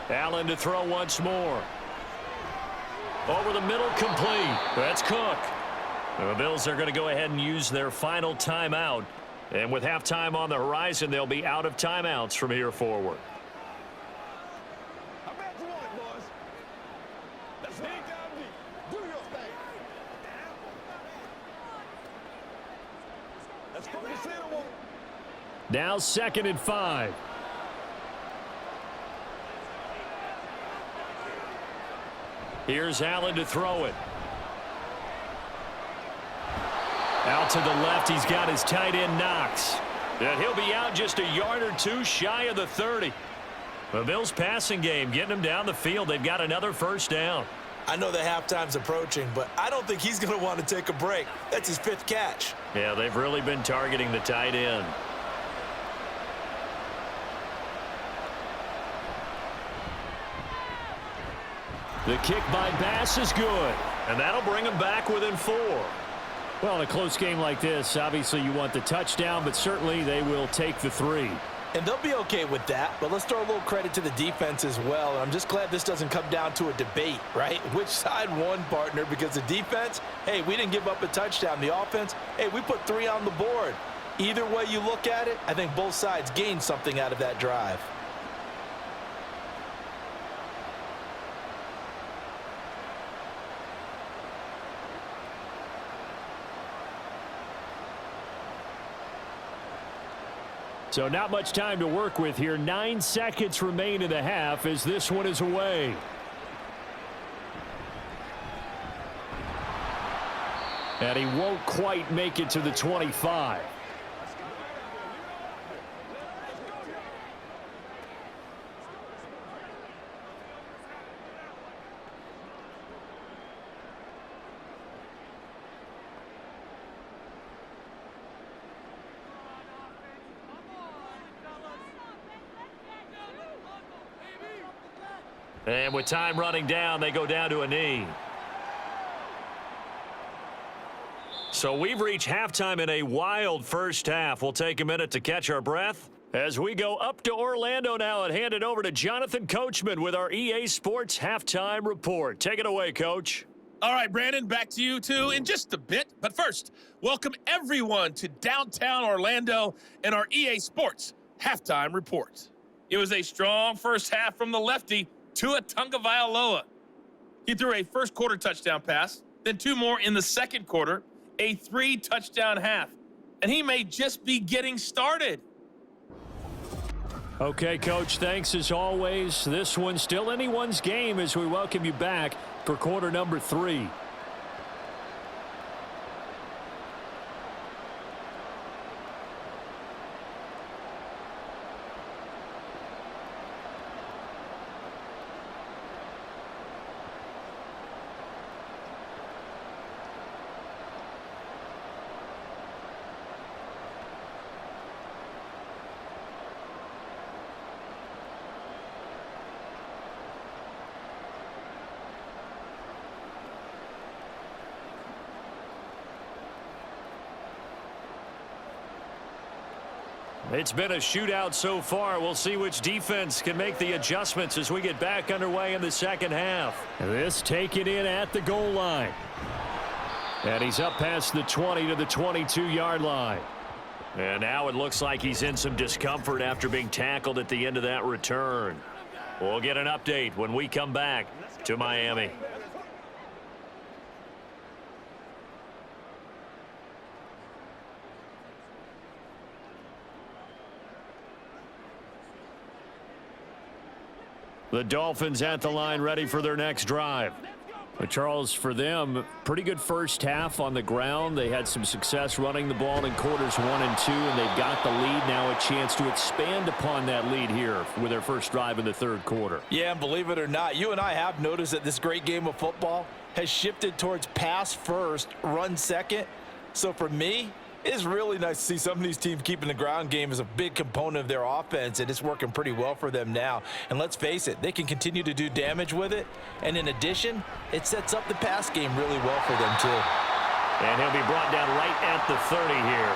Allen to throw once more. Over the middle, complete. That's Cook. The Bills are going to go ahead and use their final timeout. And with halftime on the horizon, they'll be out of timeouts from here forward. Now 2nd and 5. Here's Allen to throw it. Out to the left, he's got his tight end Knox. And he'll be out just a yard or two shy of the 30. The Bills passing game getting them down the field. They've got another first down. I know the halftime's approaching, but I don't think he's going to want to take a break. That's his 5th catch. Yeah, they've really been targeting the tight end. The kick by Bass is good, and that'll bring him back within 4. Well, in a close game like this, obviously you want the touchdown, but certainly they will take the 3. And they'll be okay with that, but let's throw a little credit to the defense as well. And I'm just glad this doesn't come down to a debate, right? Which side won, partner? Because the defense, hey, we didn't give up a touchdown. The offense, hey, we put 3 on the board. Either way you look at it, I think both sides gained something out of that drive. So not much time to work with here. 9 seconds remain in the half as this one is away. And he won't quite make it to the 25. And with time running down, they go down to a knee. So we've reached halftime in a wild first half. We'll take a minute to catch our breath as we go up to Orlando now and hand it over to Jonathan Coachman with our EA Sports Halftime Report. Take it away, Coach. All right, Brandon, back to you two in just a bit. But first, welcome everyone to downtown Orlando and our EA Sports Halftime Report. It was a strong first half from the lefty, Tua Tagovailoa. He threw a first-quarter touchdown pass, then two more in the second quarter, a 3-touchdown half. And he may just be getting started. Okay, Coach, thanks as always. This one's still anyone's game as we welcome you back for quarter number 3. It's been a shootout so far. We'll see which defense can make the adjustments as we get back underway in the second half. This taken in at the goal line. And he's up past the 20 to the 22-yard line. And now it looks like he's in some discomfort after being tackled at the end of that return. We'll get an update when we come back to Miami. The Dolphins at the line ready for their next drive. But Charles, for them, pretty good first half on the ground. They had some success running the ball in quarters 1 and 2, and they've got the lead. Now a chance to expand upon that lead here with their first drive in the third quarter. Yeah, and believe it or not, you and I have noticed that this great game of football has shifted towards pass first, run second. So for me, it's really nice to see some of these teams keeping the ground game as a big component of their offense, and it's working pretty well for them now. And let's face it, they can continue to do damage with it. And in addition, it sets up the pass game really well for them, too. And he'll be brought down right at the 30 here.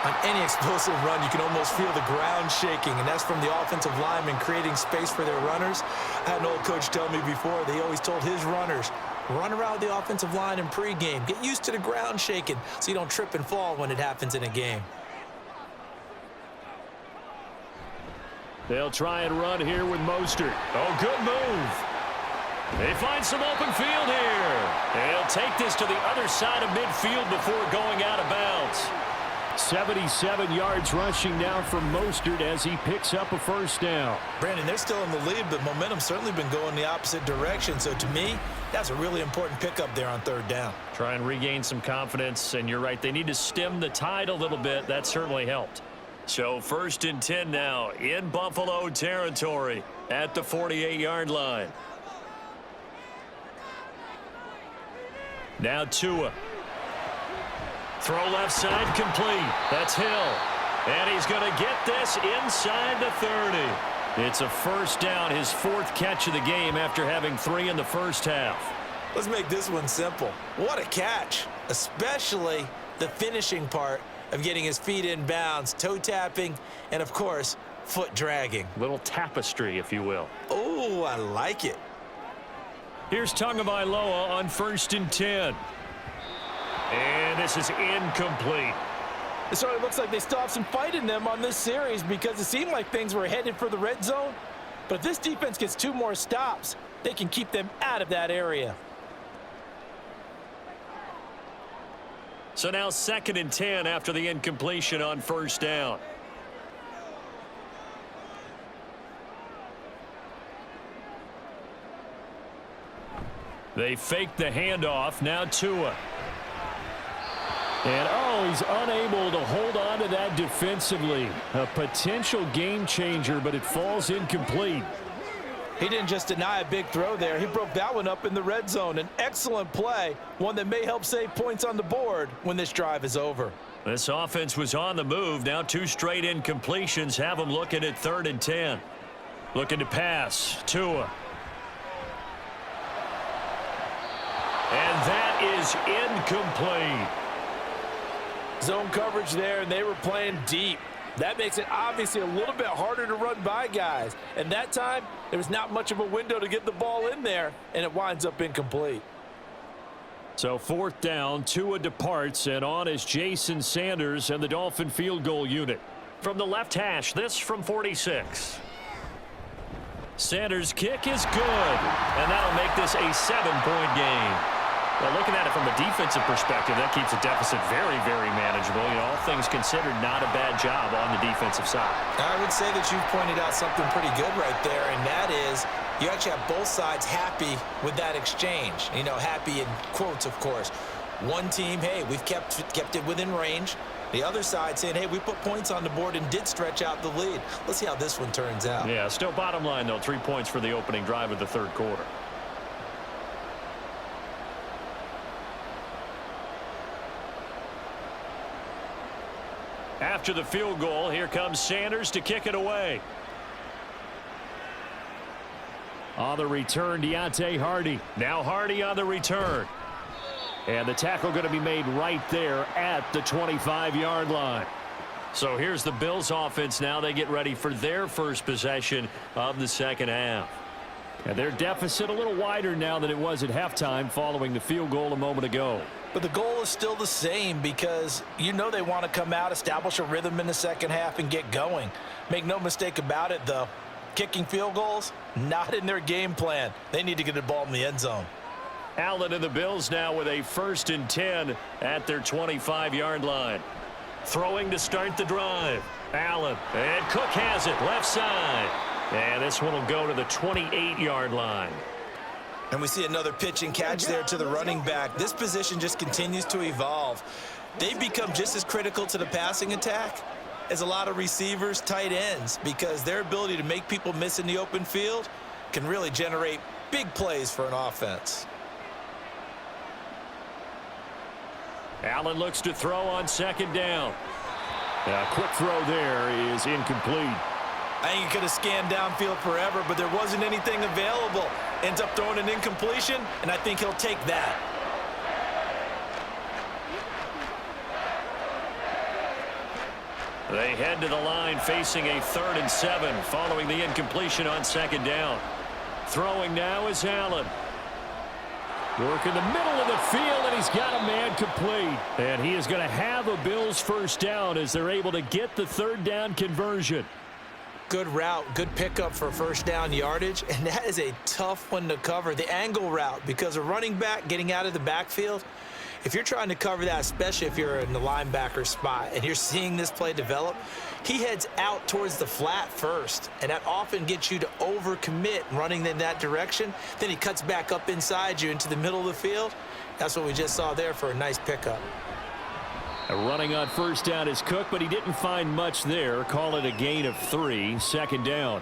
On any explosive run, you can almost feel the ground shaking, and that's from the offensive linemen creating space for their runners. I had an old coach tell me before, they always told his runners, run around the offensive line in pregame. Get used to the ground shaking so you don't trip and fall when it happens in a game. They'll try and run here with Mostert. Oh, good move. They find some open field here. They'll take this to the other side of midfield before going out of bounds. 77 yards rushing now from Mostert as he picks up a first down. Brandon, they're still in the lead, but momentum's certainly been going the opposite direction. So to me, that's a really important pickup there on third down. Try and regain some confidence, and you're right, they need to stem the tide a little bit. That certainly helped. So 1st and 10 now in Buffalo territory at the 48-yard line. Now Tua. Throw left side complete. That's Hill. And he's going to get this inside the 30. It's a first down, his 4th catch of the game after having 3 in the first half. Let's make this one simple. What a catch, especially the finishing part of getting his feet in bounds, toe tapping, and of course, foot dragging. Little tapestry, if you will. Oh, I like it. Here's Tagovailoa on 1st and 10. And this is incomplete. It certainly looks like they still have some fight in them on this series because it seemed like things were headed for the red zone. But if this defense gets 2 more stops, they can keep them out of that area. So now 2nd and 10 after the incompletion on 1st down. They fake the handoff. Now Tua. And, oh, he's unable to hold on to that defensively. A potential game changer, but it falls incomplete. He didn't just deny a big throw there. He broke that one up in the red zone. An excellent play, one that may help save points on the board when this drive is over. This offense was on the move. Now 2 straight incompletions have them looking at 3rd and 10. Looking to pass. Tua. And that is incomplete. Zone coverage there, and they were playing deep. That makes it obviously a little bit harder to run by guys. And that time, there was not much of a window to get the ball in there, and it winds up incomplete. So 4th down, Tua departs, and on is Jason Sanders and the Dolphin field goal unit. From the left hash, this from 46. Sanders' kick is good, and that'll make this a 7-point game. Well, looking at it from a defensive perspective, that keeps the deficit very, very manageable. You know, all things considered, not a bad job on the defensive side. I would say that you've pointed out something pretty good right there, and that is you actually have both sides happy with that exchange. You know, happy in quotes, of course. One team, hey, we've kept it within range. The other side saying, hey, we put points on the board and did stretch out the lead. Let's see how this one turns out. Yeah, still bottom line, though, 3 points for the opening drive of the 3rd quarter. After the field goal, here comes Sanders to kick it away. On the return, Deontay Hardy. Now Hardy on the return. And the tackle going to be made right there at the 25-yard line. So here's the Bills offense now. They get ready for their first possession of the second half. And their deficit a little wider now than it was at halftime following the field goal a moment ago. But the goal is still the same because you know they want to come out, establish a rhythm in the second half, and get going. Make no mistake about it, though. Kicking field goals, not in their game plan. They need to get the ball in the end zone. Allen and the Bills now with a 1st and 10 at their 25-yard line. Throwing to start the drive. Allen, and Cook has it, left side. And this one will go to the 28-yard line. And we see another pitch and catch there to the running back. This position just continues to evolve. They've become just as critical to the passing attack as a lot of receivers, tight ends, because their ability to make people miss in the open field can really generate big plays for an offense. Allen looks to throw on 2nd down. A quick throw there is incomplete. I think he could have scanned downfield forever, but there wasn't anything available. Ends up throwing an incompletion, and I think he'll take that. They head to the line facing a 3rd and 7 following the incompletion on 2nd down. Throwing now is Allen. Work in the middle of the field, and he's got a man complete. And he is going to have a Bills 1st down as they're able to get the 3rd down conversion. Good route, good pickup for 1st down yardage, and that is a tough one to cover. The angle route, because a running back getting out of the backfield, if you're trying to cover that, especially if you're in the linebacker spot and you're seeing this play develop, he heads out towards the flat first, and that often gets you to overcommit running in that direction. Then he cuts back up inside you into the middle of the field. That's what we just saw there for a nice pickup. Running on 1st down is Cook, but he didn't find much there. Call it a gain of 3, 2nd down.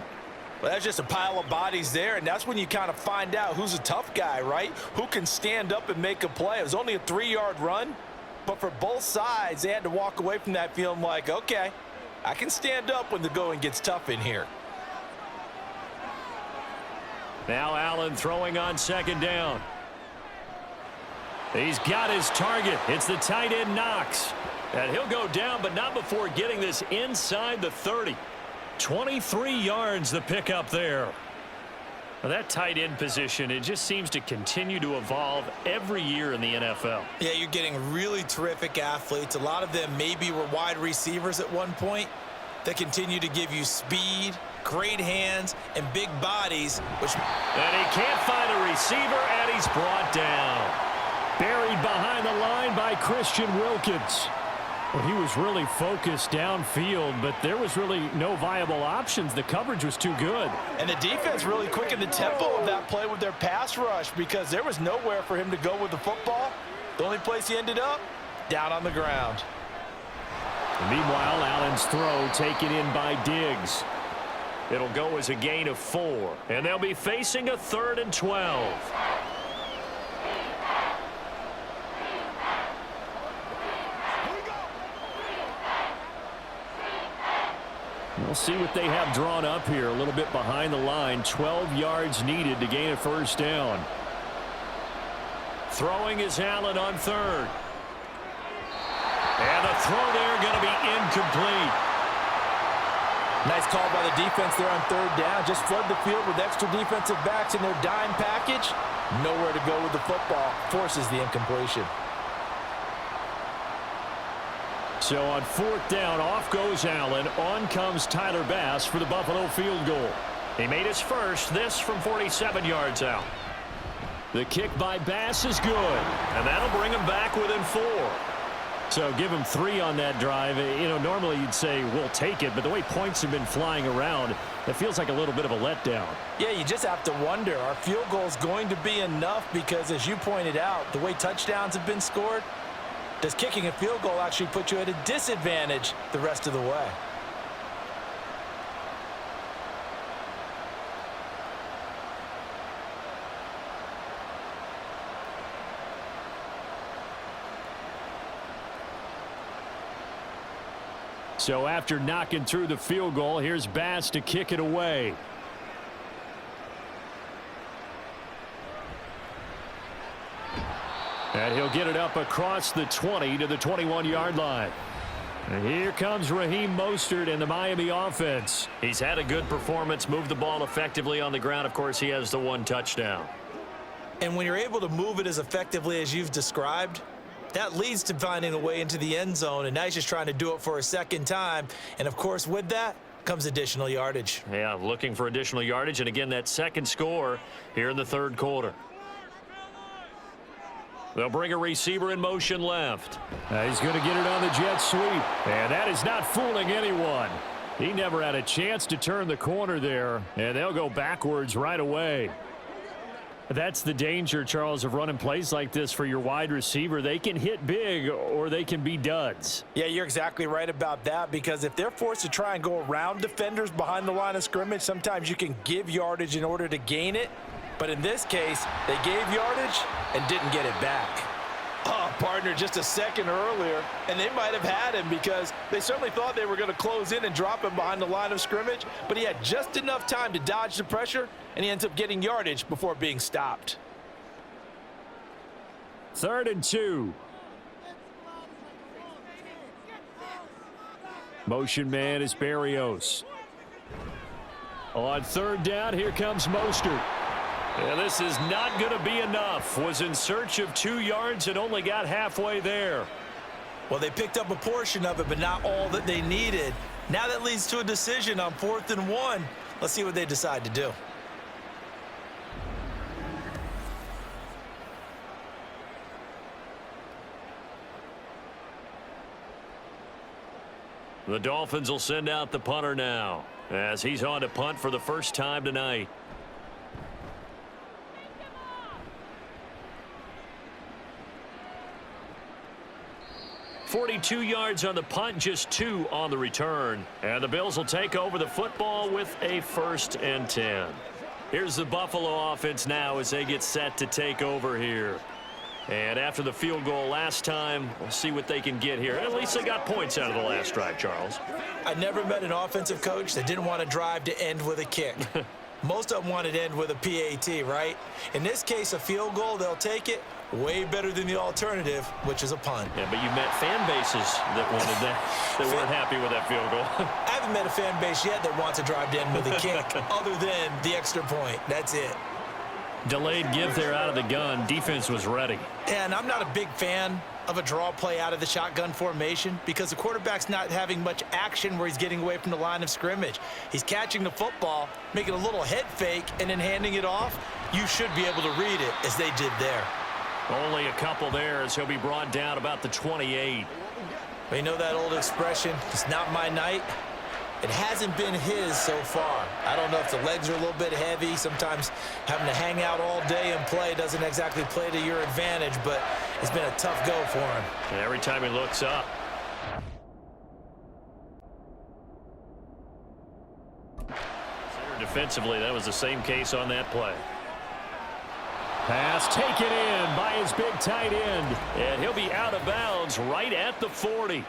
Well, that's just a pile of bodies there, and that's when you kind of find out who's a tough guy, right? Who can stand up and make a play. It was only a 3-yard run, but for both sides, they had to walk away from that feeling like, okay, I can stand up when the going gets tough in here. Now Allen throwing on 2nd down. He's got his target. It's the tight end Knox. And he'll go down, but not before getting this inside the 30. 23 yards the pickup there. Well, that tight end position, it just seems to continue to evolve every year in the NFL. Yeah, you're getting really terrific athletes. A lot of them maybe were wide receivers at one point that continue to give you speed, great hands, and big bodies. And he can't find a receiver, and he's brought down. Buried behind the line by Christian Wilkins. Well, he was really focused downfield, but there was really no viable options. The coverage was too good. And the defense really quickened the tempo of that play with their pass rush because there was nowhere for him to go with the football. The only place he ended up, down on the ground. Meanwhile, Allen's throw taken in by Diggs. It'll go as a gain of 4, and they'll be facing a 3rd and 12. We'll see what they have drawn up here. A little bit behind the line. 12 yards needed to gain a first down. Throwing is Allen on third. And the throw there going to be incomplete. Nice call by the defense there on third down. Just flood the field with extra defensive backs in their dime package. Nowhere to go with the football. Forces the incompletion. So on fourth down, off goes Allen. On comes Tyler Bass for the Buffalo field goal. He made his first, this from 47 yards out. The kick by Bass is good, and that'll bring him back within 4. So give him 3 on that drive. You know, normally you'd say we'll take it, but the way points have been flying around, it feels like a little bit of a letdown. Yeah, you just have to wonder, are field goals going to be enough? Because as you pointed out, the way touchdowns have been scored, does kicking a field goal actually put you at a disadvantage the rest of the way? So after knocking through the field goal, here's Bass to kick it away. And he'll get it up across the 20 to the 21-yard line. And here comes Raheem Mostert in the Miami offense. He's had a good performance, moved the ball effectively on the ground. Of course, he has the 1 touchdown. And when you're able to move it as effectively as you've described, that leads to finding a way into the end zone, and now he's just trying to do it for a second time. And, of course, with that comes additional yardage. Yeah, looking for additional yardage, and again, that second score here in the third quarter. They'll bring a receiver in motion left. He's going to get it on the jet sweep, and that is not fooling anyone. He never had a chance to turn the corner there, and they'll go backwards right away. That's the danger, Charles, of running plays like this for your wide receiver. They can hit big or they can be duds. Yeah, you're exactly right about that, because if they're forced to try and go around defenders behind the line of scrimmage, sometimes you can give yardage in order to gain it. But in this case, they gave yardage and didn't get it back. Oh, partner, just a second earlier, and they might have had him because they certainly thought they were going to close in and drop him behind the line of scrimmage, but he had just enough time to dodge the pressure, and he ends up getting yardage before being stopped. 3rd and 2. Motion man is Berrios. On 3rd down, here comes Mostert. Yeah, this is not going to be enough. Was in search of 2 yards and only got halfway there. Well, they picked up a portion of it, but not all that they needed. Now that leads to a decision on 4th and 1. Let's see what they decide to do. The Dolphins will send out the punter now, as he's on to punt for the first time tonight. 42 yards on the punt, just 2 on the return. And the Bills will take over the football with a 1st and 10. Here's the Buffalo offense now as they get set to take over here. And after the field goal last time, we'll see what they can get here. At least they got points out of the last drive, Charles. I never met an offensive coach that didn't want to drive to end with a kick. Most of them wanted to end with a PAT, right? In this case, a field goal, they'll take it. Way better than the alternative, which is a punt. Yeah, but you met fan bases that wanted that, that weren't happy with that field goal. I haven't met a fan base yet that wants to drive to end with a kick, other than the extra point. That's it. Delayed give there out of the gun. Defense was ready. And I'm not a big fan of a draw play out of the shotgun formation because the quarterback's not having much action where he's getting away from the line of scrimmage. He's catching the football, making a little head fake, and then handing it off. You should be able to read it as they did there. Only a couple there as he'll be brought down about the 28. Well, you know that old expression, it's not my night? It hasn't been his so far. I don't know if the legs are a little bit heavy. Sometimes having to hang out all day and play doesn't exactly play to your advantage, but it's been a tough go for him. And every time he looks up. Defensively, that was the same case on that play. Pass taken in by his big tight end. And he'll be out of bounds right at the 40.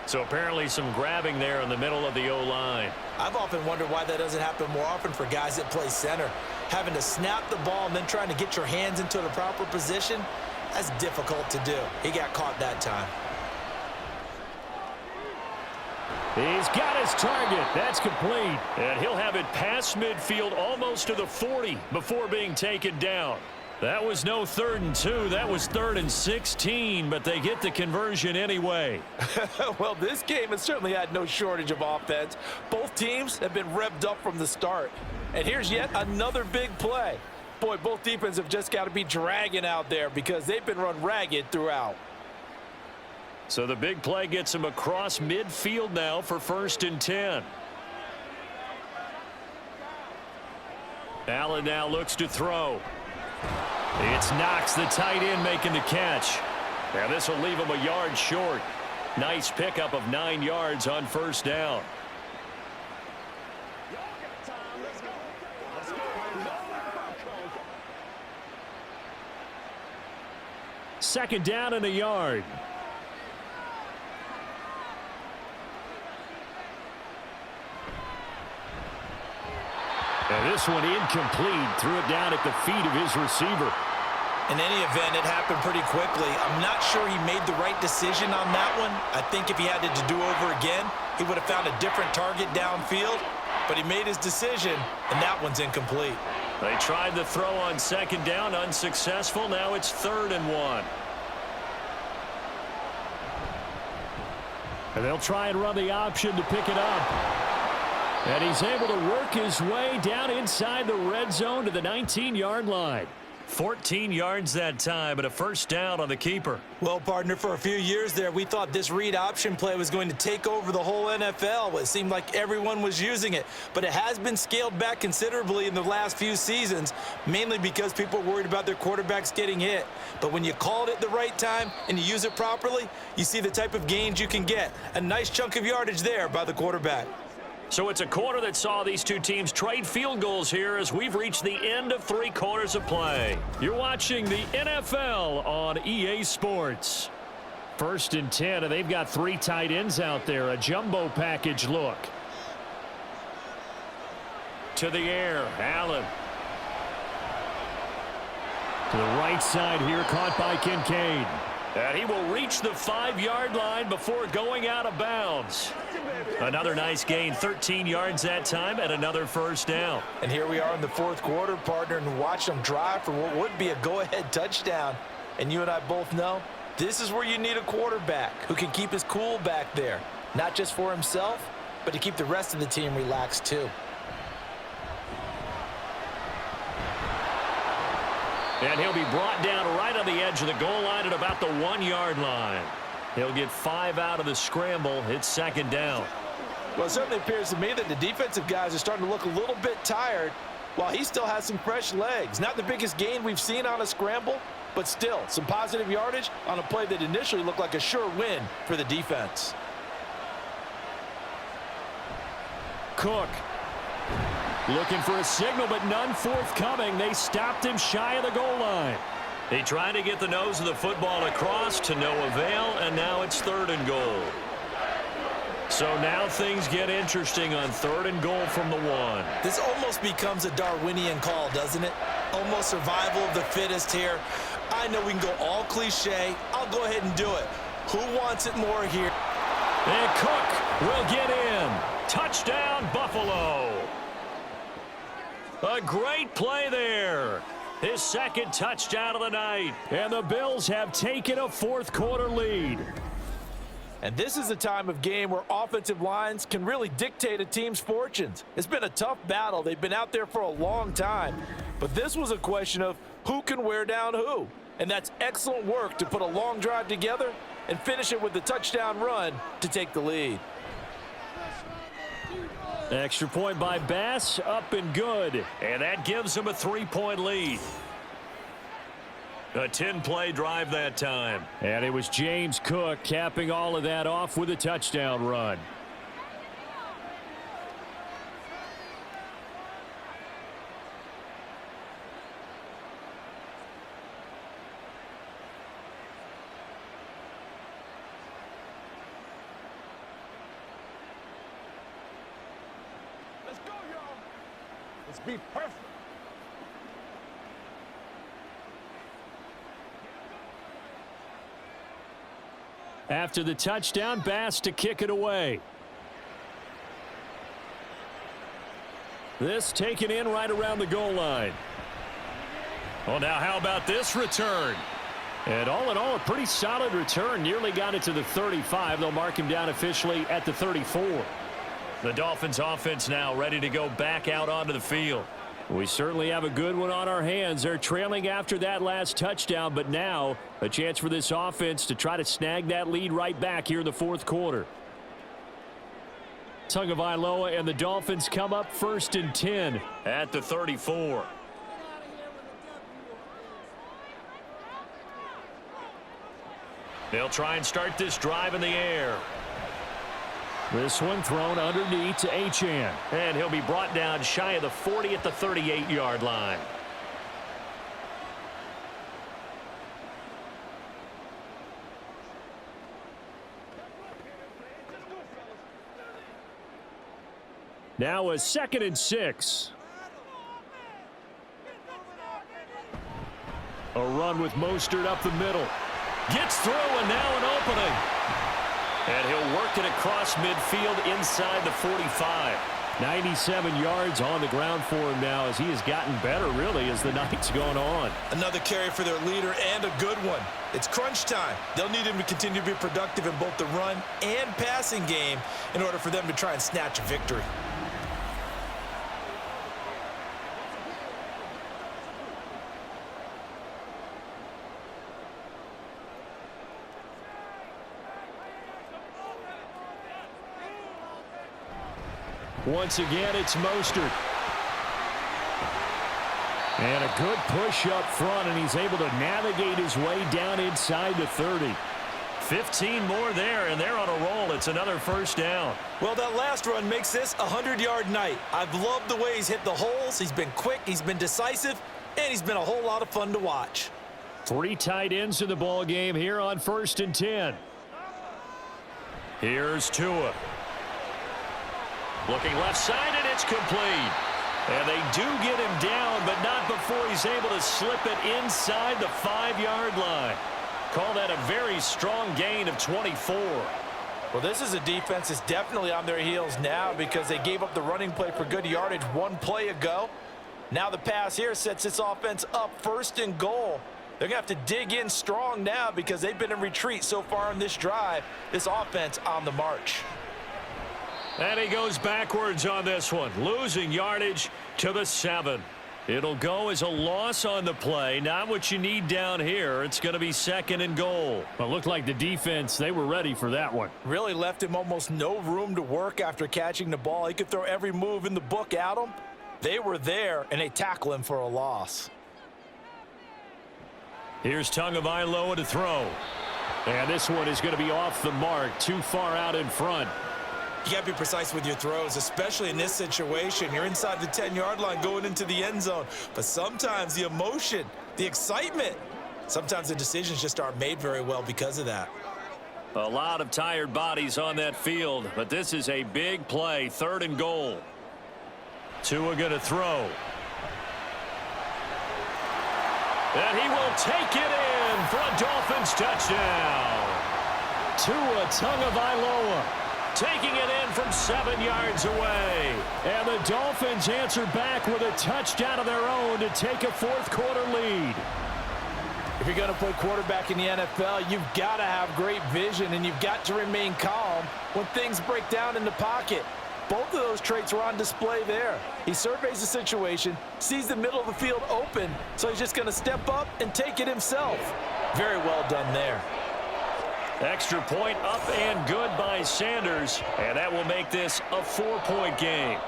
So apparently some grabbing there in the middle of the O-line. I've often wondered why that doesn't happen more often for guys that play center. Having to snap the ball and then trying to get your hands into the proper position, that's difficult to do. He got caught that time. He's got his target. That's complete. And he'll have it past midfield almost to the 40 before being taken down. That was no 3rd and 2. That was 3rd and 16, but they get the conversion anyway. Well, this game has certainly had no shortage of offense. Both teams have been revved up from the start. And here's yet another big play. Boy, both defenses have just got to be dragging out there because they've been run ragged throughout. So the big play gets him across midfield now for 1st and 10. Allen now looks to throw. It's Knox, the tight end, making the catch. Now this will leave him a yard short. Nice pickup of 9 yards on 1st down. Second down and a yard. And this one incomplete. Threw it down at the feet of his receiver. In any event, it happened pretty quickly. I'm not sure he made the right decision on that one. I think if he had it to do over again, he would have found a different target downfield. But he made his decision, and that one's incomplete. They tried the throw on 2nd down, unsuccessful. Now it's 3rd and 1. And they'll try and run the option to pick it up. And he's able to work his way down inside the red zone to the 19-yard line. 14 yards that time, but a 1st down on the keeper. Well, partner, for a few years there, we thought this read option play was going to take over the whole NFL. It seemed like everyone was using it, but it has been scaled back considerably in the last few seasons, mainly because people are worried about their quarterbacks getting hit. But when you call it at the right time and you use it properly, you see the type of gains you can get. A nice chunk of yardage there by the quarterback. So it's a quarter that saw these two teams trade field goals here as we've reached the end of 3 quarters of play. You're watching the NFL on EA Sports. 1st and 10, and they've got 3 tight ends out there. A jumbo package look. To the air, Allen. To the right side here, caught by Kincaid. And he will reach the 5-yard line before going out of bounds. Another nice gain, 13 yards that time, and another 1st down. And here we are in the 4th quarter, partner, and watch them drive for what would be a go-ahead touchdown. And you and I both know this is where you need a quarterback who can keep his cool back there, not just for himself, but to keep the rest of the team relaxed too. And he'll be brought down right on the edge of the goal line at about the 1-yard line. He'll get 5 out of the scramble. It's 2nd down. Well, it certainly appears to me that the defensive guys are starting to look a little bit tired while he still has some fresh legs. Not the biggest gain we've seen on a scramble, but still some positive yardage on a play that initially looked like a sure win for the defense. Cook looking for a signal, but none forthcoming. They stopped him shy of the goal line. He tried to get the nose of the football across to no avail, and now it's 3rd and goal. So now things get interesting on 3rd and goal from the 1. This almost becomes a Darwinian call, doesn't it? Almost survival of the fittest here. I know we can go all cliche. I'll go ahead and do it. Who wants it more here? And Cook will get in. Touchdown, Buffalo. A great play there. His 2nd touchdown of the night. And the Bills have taken a 4th quarter lead. And this is a time of game where offensive lines can really dictate a team's fortunes. It's been a tough battle. They've been out there for a long time. But this was a question of who can wear down who. And that's excellent work to put a long drive together and finish it with the touchdown run to take the lead. Extra point by Bass, up and good. And that gives him a 3-point lead. A 10-play drive that time. And it was James Cook capping all of that off with a touchdown run. Let's be perfect. After the touchdown, Bass to kick it away. This taken in right around the goal line. Well, now how about this return? And all in all, a pretty solid return. Nearly got it to the 35. They'll mark him down officially at the 34. The Dolphins offense now ready to go back out onto the field. We certainly have a good one on our hands. They're trailing after that last touchdown, but now a chance for this offense to try to snag that lead right back here in the fourth quarter. Tagovailoa and the Dolphins come up 1st and 10 at the 34. They'll try and start this drive in the air. This one thrown underneath to Achane. And he'll be brought down shy of the 40 at the 38-yard line. Now a 2nd and 6. A run with Mostert up the middle. Gets through, and now an opening. And he'll work it across midfield inside the 45. 97 yards on the ground for him now as he has gotten better, really, as the night's gone on. Another carry for their leader and a good one. It's crunch time. They'll need him to continue to be productive in both the run and passing game in order for them to try and snatch a victory. Once again, it's Mostert. And a good push up front, and he's able to navigate his way down inside the 30. 15 more there, and they're on a roll. It's another first down. Well, that last run makes this a 100-yard night. I've loved the way he's hit the holes. He's been quick, he's been decisive, and he's been a whole lot of fun to watch. 3 tight ends in the ball game here on 1st and 10. Here's Tua. Looking left side, and it's complete. And they do get him down, but not before he's able to slip it inside the 5-yard line. Call that a very strong gain of 24. Well, this is a defense that's definitely on their heels now because they gave up the running play for good yardage one play ago. Now the pass here sets this offense up 1st and goal. They're going to have to dig in strong now because they've been in retreat so far in this drive. This offense on the march. And he goes backwards on this one, losing yardage to the 7. It'll go as a loss on the play. Not what you need down here. It's going to be 2nd and goal. But looked like the defense, they were ready for that one. Really left him almost no room to work after catching the ball. He could throw every move in the book at him. They were there, and they tackle him for a loss. Here's Tagovailoa to throw. And this one is going to be off the mark, too far out in front. You got to be precise with your throws, especially in this situation. You're inside the 10-yard line going into the end zone. But sometimes the emotion, the excitement, sometimes the decisions just aren't made very well because of that. A lot of tired bodies on that field, but this is a big play, 3rd and goal. Tua going to throw. And he will take it in for a Dolphins touchdown. Tua Tagovailoa taking it in from 7 yards away. And the Dolphins answer back with a touchdown of their own to take a 4th quarter lead. If you're going to play quarterback in the NFL, you've got to have great vision and you've got to remain calm when things break down in the pocket. Both of those traits were on display there. He surveys the situation, sees the middle of the field open, so he's just going to step up and take it himself. Very well done there. Extra point up and good by Sanders, and that will make this a 4-point game.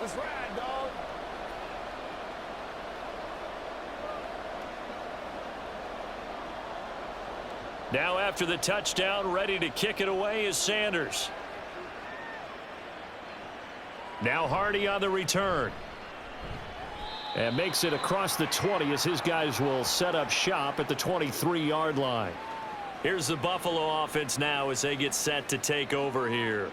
Let's ride, dog. Now after the touchdown, ready to kick it away is Sanders. Now Hardy on the return. And makes it across the 20 as his guys will set up shop at the 23-yard line. Here's the Buffalo offense now as they get set to take over here.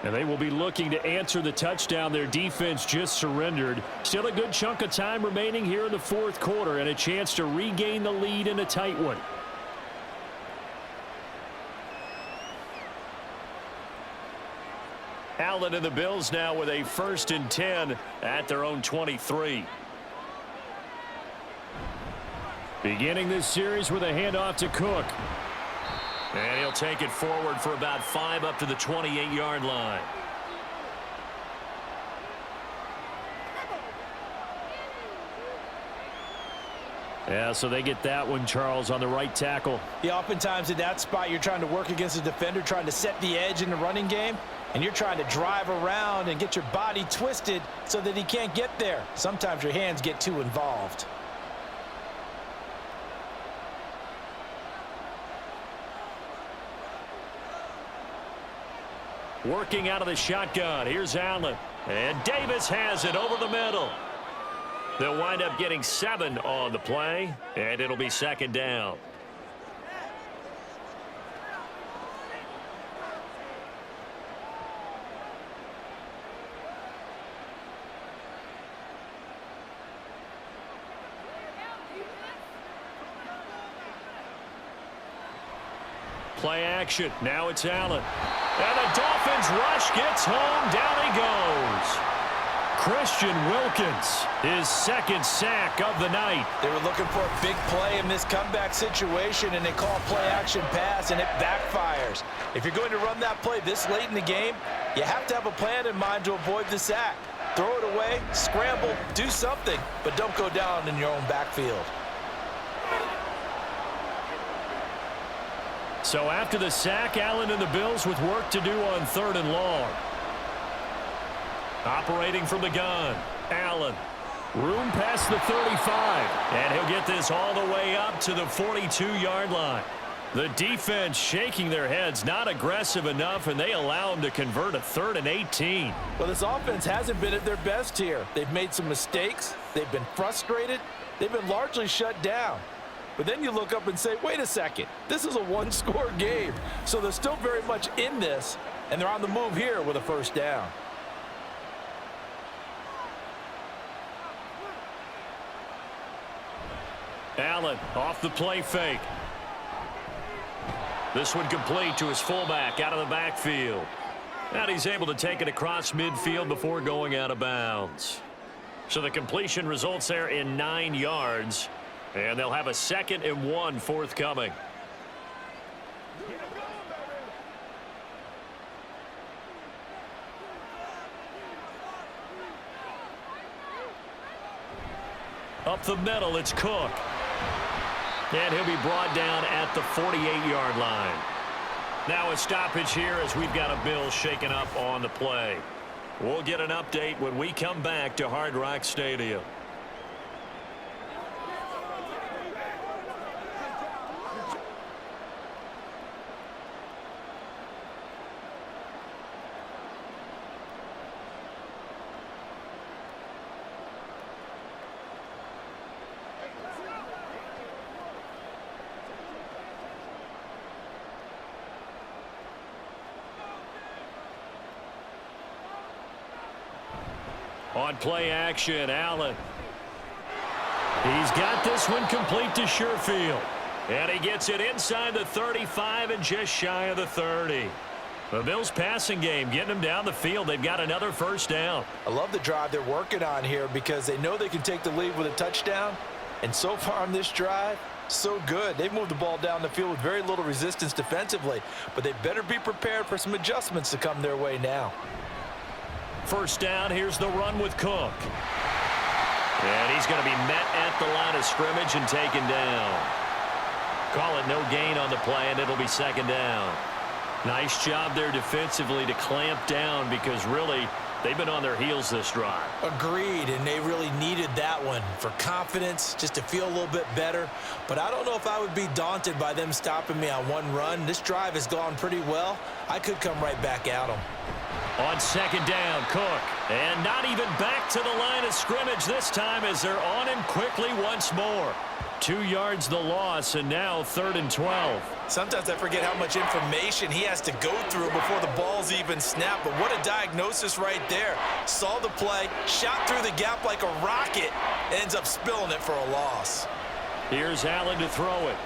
And they will be looking to answer the touchdown their defense just surrendered. Still a good chunk of time remaining here in the fourth quarter and a chance to regain the lead in a tight one. Allen and the Bills now with a 1st and 10 at their own 23. Beginning this series with a handoff to Cook. And he'll take it forward for about 5 up to the 28-yard line. Yeah, so they get that one, Charles, on the right tackle. Yeah, oftentimes in that spot, you're trying to work against a defender, trying to set the edge in the running game, and you're trying to drive around and get your body twisted so that he can't get there. Sometimes your hands get too involved. Working out of the shotgun. Here's Allen. And Davis has it over the middle. They'll wind up getting 7 on the play, and it'll be 2nd down. Play action. Now it's Allen. And the Dolphins rush gets home. Down he goes. Christian Wilkins, his 2nd sack of the night. They were looking for a big play in this comeback situation, and they call play action pass, and it backfires. If you're going to run that play this late in the game, you have to have a plan in mind to avoid the sack. Throw it away, scramble, do something, but don't go down in your own backfield. So after the sack, Allen and the Bills with work to do on 3rd and long. Operating from the gun, Allen. Room past the 35. And he'll get this all the way up to the 42-yard line. The defense shaking their heads, not aggressive enough, and they allow him to convert a 3rd and 18. Well, this offense hasn't been at their best here. They've made some mistakes. They've been frustrated. They've been largely shut down. But then you look up and say, wait a second, this is a 1-score game. So they're still very much in this, and they're on the move here with a 1st down. Allen off the play fake. This one complete to his fullback out of the backfield. And he's able to take it across midfield before going out of bounds. So the completion results there in 9 yards. And they'll have a 2nd and 1 forthcoming. Up the middle, it's Cook. And he'll be brought down at the 48-yard line. Now a stoppage here as we've got a Bill shaken up on the play. We'll get an update when we come back to Hard Rock Stadium. On play action, Allen. He's got this one complete to Sherfield. And he gets it inside the 35 and just shy of the 30. The Bills passing game getting them down the field. They've got another 1st down. I love the drive they're working on here because they know they can take the lead with a touchdown. And so far on this drive, so good. They've moved the ball down the field with very little resistance defensively. But they better be prepared for some adjustments to come their way now. 1st down, here's the run with Cook. And he's going to be met at the line of scrimmage and taken down. Call it no gain on the play, and it'll be 2nd down. Nice job there defensively to clamp down because really They've been on their heels this drive. Agreed, and they really needed that one for confidence, just to feel a little bit better. But I don't know if I would be daunted by them stopping me on one run. This drive has gone pretty well. I could come right back at them. On second down, Cook. And not even back to the line of scrimmage this time as they're on him quickly once more. 2 yards the loss, and now 3rd and 12. Sometimes I forget how much information he has to go through before the ball's even snapped. But what a diagnosis right there. Saw the play, shot through the gap like a rocket, ends up spilling it for a loss. Here's Allen to throw it.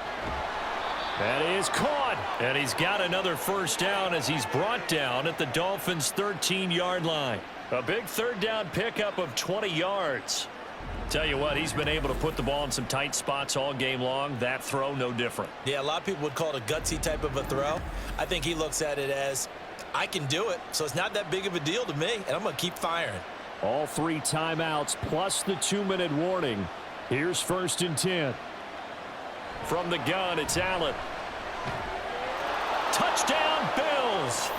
That is caught. And he's got another first down as he's brought down at the Dolphins' 13-yard line. A big 3rd down pickup of 20 yards. Tell you what, he's been able to put the ball in some tight spots all game long. That throw, no different. Yeah, a lot of people would call it a gutsy type of a throw. I think he looks at it as, I can do it, so it's not that big of a deal to me, and I'm going to keep firing. All 3 timeouts plus the 2-minute warning. Here's 1st and 10. From the gun, it's Allen. Touchdown, Bills!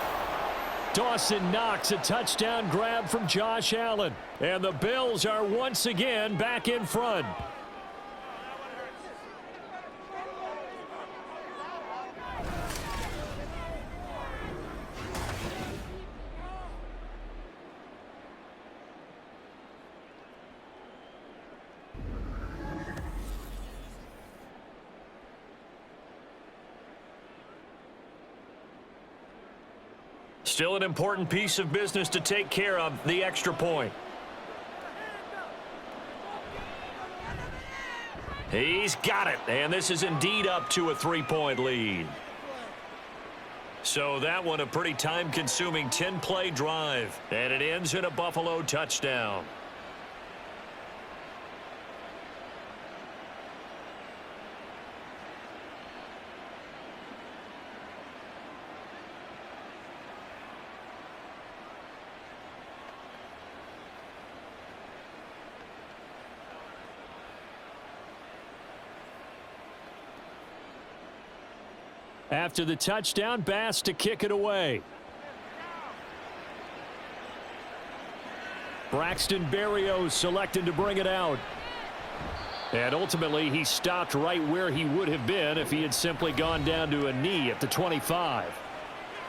Dawson Knox, a touchdown grab from Josh Allen. And the Bills are once again back in front. Still an important piece of business to take care of, the extra point. He's got it, and this is indeed up to a 3-point lead. So that one a pretty time-consuming 10-play drive, and it ends in a Buffalo touchdown. After the touchdown, Bass to kick it away. Braxton Berrios selected to bring it out. And ultimately, he stopped right where he would have been if he had simply gone down to a knee at the 25.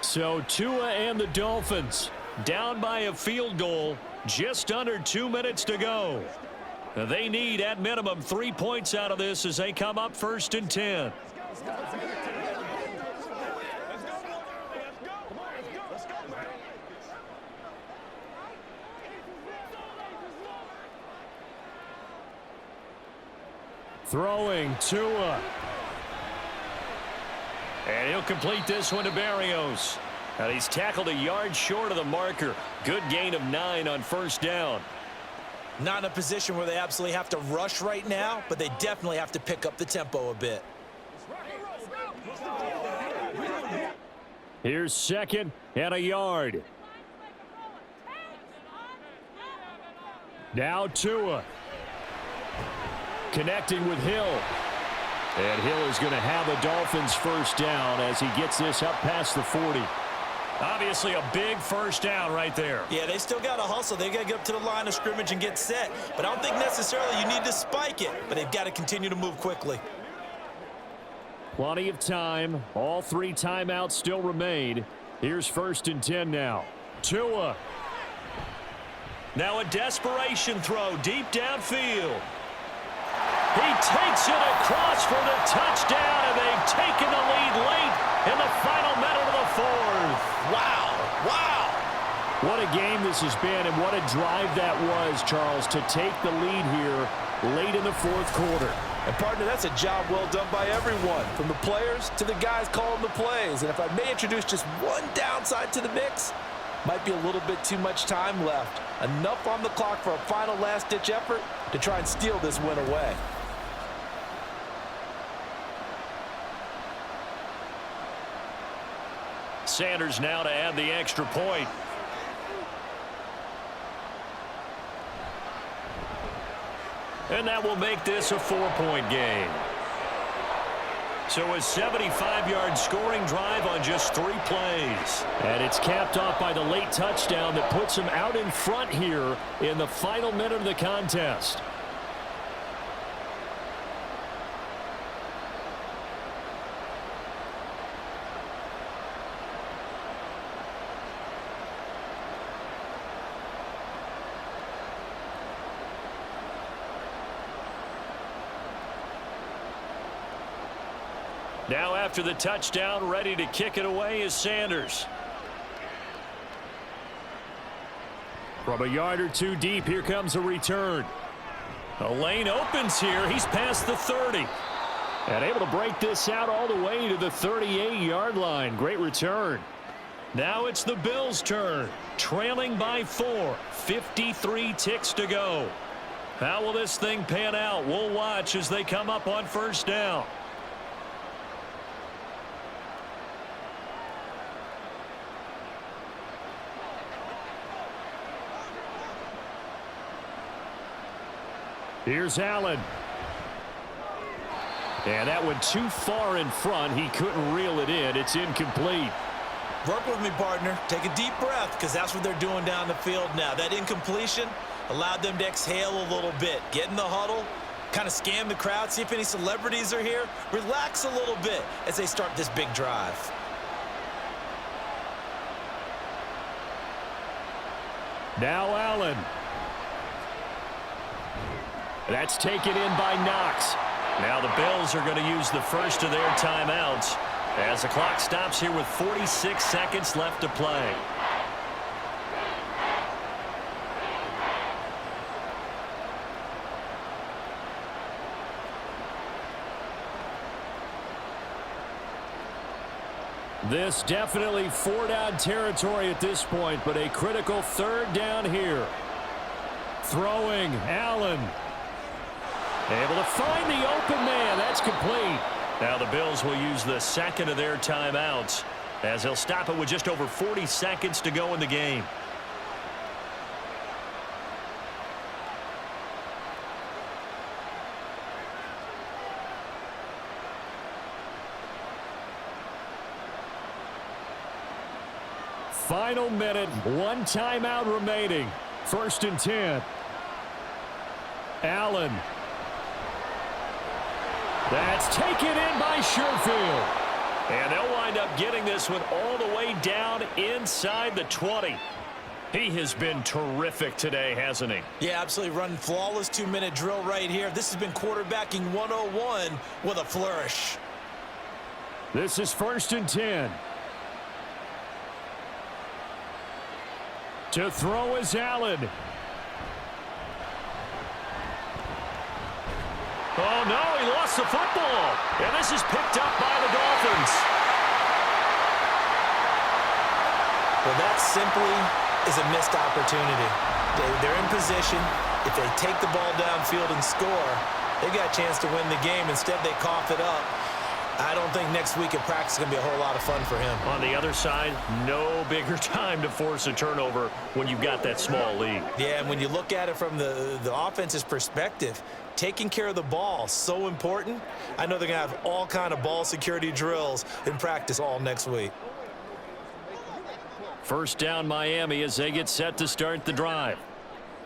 So Tua and the Dolphins down by a field goal, just under 2 minutes to go. They need, at minimum, 3 points out of this as they come up 1st and 10. Throwing Tua. And he'll complete this one to Berrios. And he's tackled a yard short of the marker. Good gain of 9 on 1st down. Not in a position where they absolutely have to rush right now, but they definitely have to pick up the tempo a bit. Here's 2nd and a yard. Now Tua. Connecting with Hill. And Hill is going to have a Dolphins first down as he gets this up past the 40. Obviously a big first down right there. Yeah, they still got to hustle. They got to get up to the line of scrimmage and get set. But I don't think necessarily you need to spike it. But they've got to continue to move quickly. Plenty of time. All 3 timeouts still remain. Here's 1st and 10 now. Tua. Now a desperation throw deep downfield. He takes it across for the touchdown, and they've taken the lead late in the final minute of the 4th. Wow. Wow. What a game this has been, and what a drive that was, Charles, to take the lead here late in the 4th quarter. And, partner, that's a job well done by everyone, from the players to the guys calling the plays. And if I may introduce just one downside to the mix, might be a little bit too much time left. Enough on the clock for a final last-ditch effort to try and steal this win away. Sanders now to add the extra point. And that will make this a 4-point game. So a 75-yard scoring drive on just 3 plays. And it's capped off by the late touchdown that puts him out in front here in the final minute of the contest. Now after the touchdown, ready to kick it away is Sanders. From a yard or 2 deep, here comes a return. The lane opens here. He's past the 30. And able to break this out all the way to the 38-yard line. Great return. Now it's the Bills' turn. Trailing by 4. 53 ticks to go. How will this thing pan out? We'll watch as they come up on first down. Here's Allen. And that went too far in front. He couldn't reel it in. It's incomplete. Work with me, partner. Take a deep breath, because that's what they're doing down the field now. That incompletion allowed them to exhale a little bit. Get in the huddle, kind of scan the crowd, see if any celebrities are here. Relax a little bit as they start this big drive. Now Allen. That's taken in by Knox. Now the Bills are going to use the first of their timeouts as the clock stops here with 46 seconds left to play. This definitely 4-down territory at this point, but a critical 3rd down here. Throwing, Allen. Able to find the open man. That's complete. Now the Bills will use the second of their timeouts as they'll stop it with just over 40 seconds to go in the game. Final minute, 1 timeout remaining. 1st and 10. Allen. That's taken in by Sherfield. And they'll wind up getting this one all the way down inside the 20. He has been terrific today, hasn't he? Yeah, absolutely. Running flawless 2-minute drill right here. This has been quarterbacking 101 with a flourish. This is 1st and 10. To throw is Allen. Oh, no, he lost the football. And this is picked up by the Dolphins. Well, that simply is a missed opportunity. They're in position. If they take the ball downfield and score, they got a chance to win the game. Instead, they cough it up. I don't think next week at practice is going to be a whole lot of fun for him. On the other side, no bigger time to force a turnover when you've got that small lead. Yeah, and when you look at it from the offense's perspective, taking care of the ball, so important. I know they're going to have all kind of ball security drills in practice all next week. First down Miami as they get set to start the drive.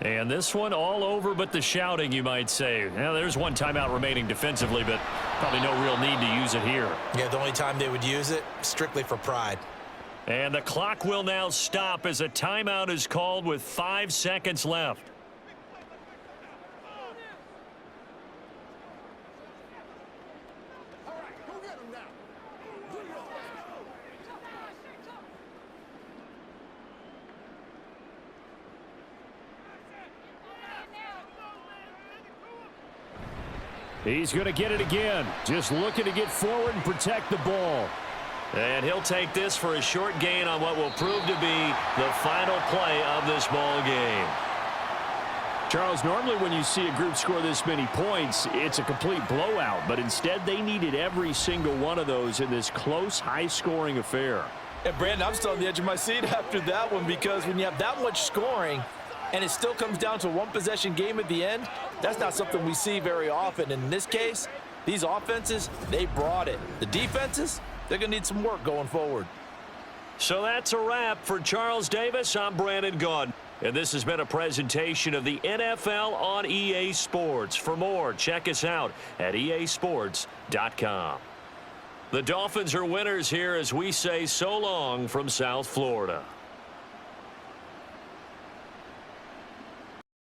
And this one all over but the shouting, you might say. Now, there's 1 timeout remaining defensively, but probably no real need to use it here. Yeah, the only time they would use it, strictly for pride. And the clock will now stop as a timeout is called with 5 seconds left. He's going to get it again. Just looking to get forward and protect the ball. And he'll take this for a short gain on what will prove to be the final play of this ball game. Charles, normally when you see a group score this many points, it's a complete blowout. But instead, they needed every single one of those in this close, high-scoring affair. And, Brandon, I'm still on the edge of my seat after that one, because when you have that much scoring and it still comes down to a 1-possession game at the end, that's not something we see very often. In this case, These offenses, they brought it. The defenses, they're going to need some work going forward. So that's a wrap for Charles Davis. I'm Brandon Gaudin. And this has been a presentation of the NFL on EA Sports. For more, check us out at easports.com. The Dolphins are winners here as we say so long from South Florida.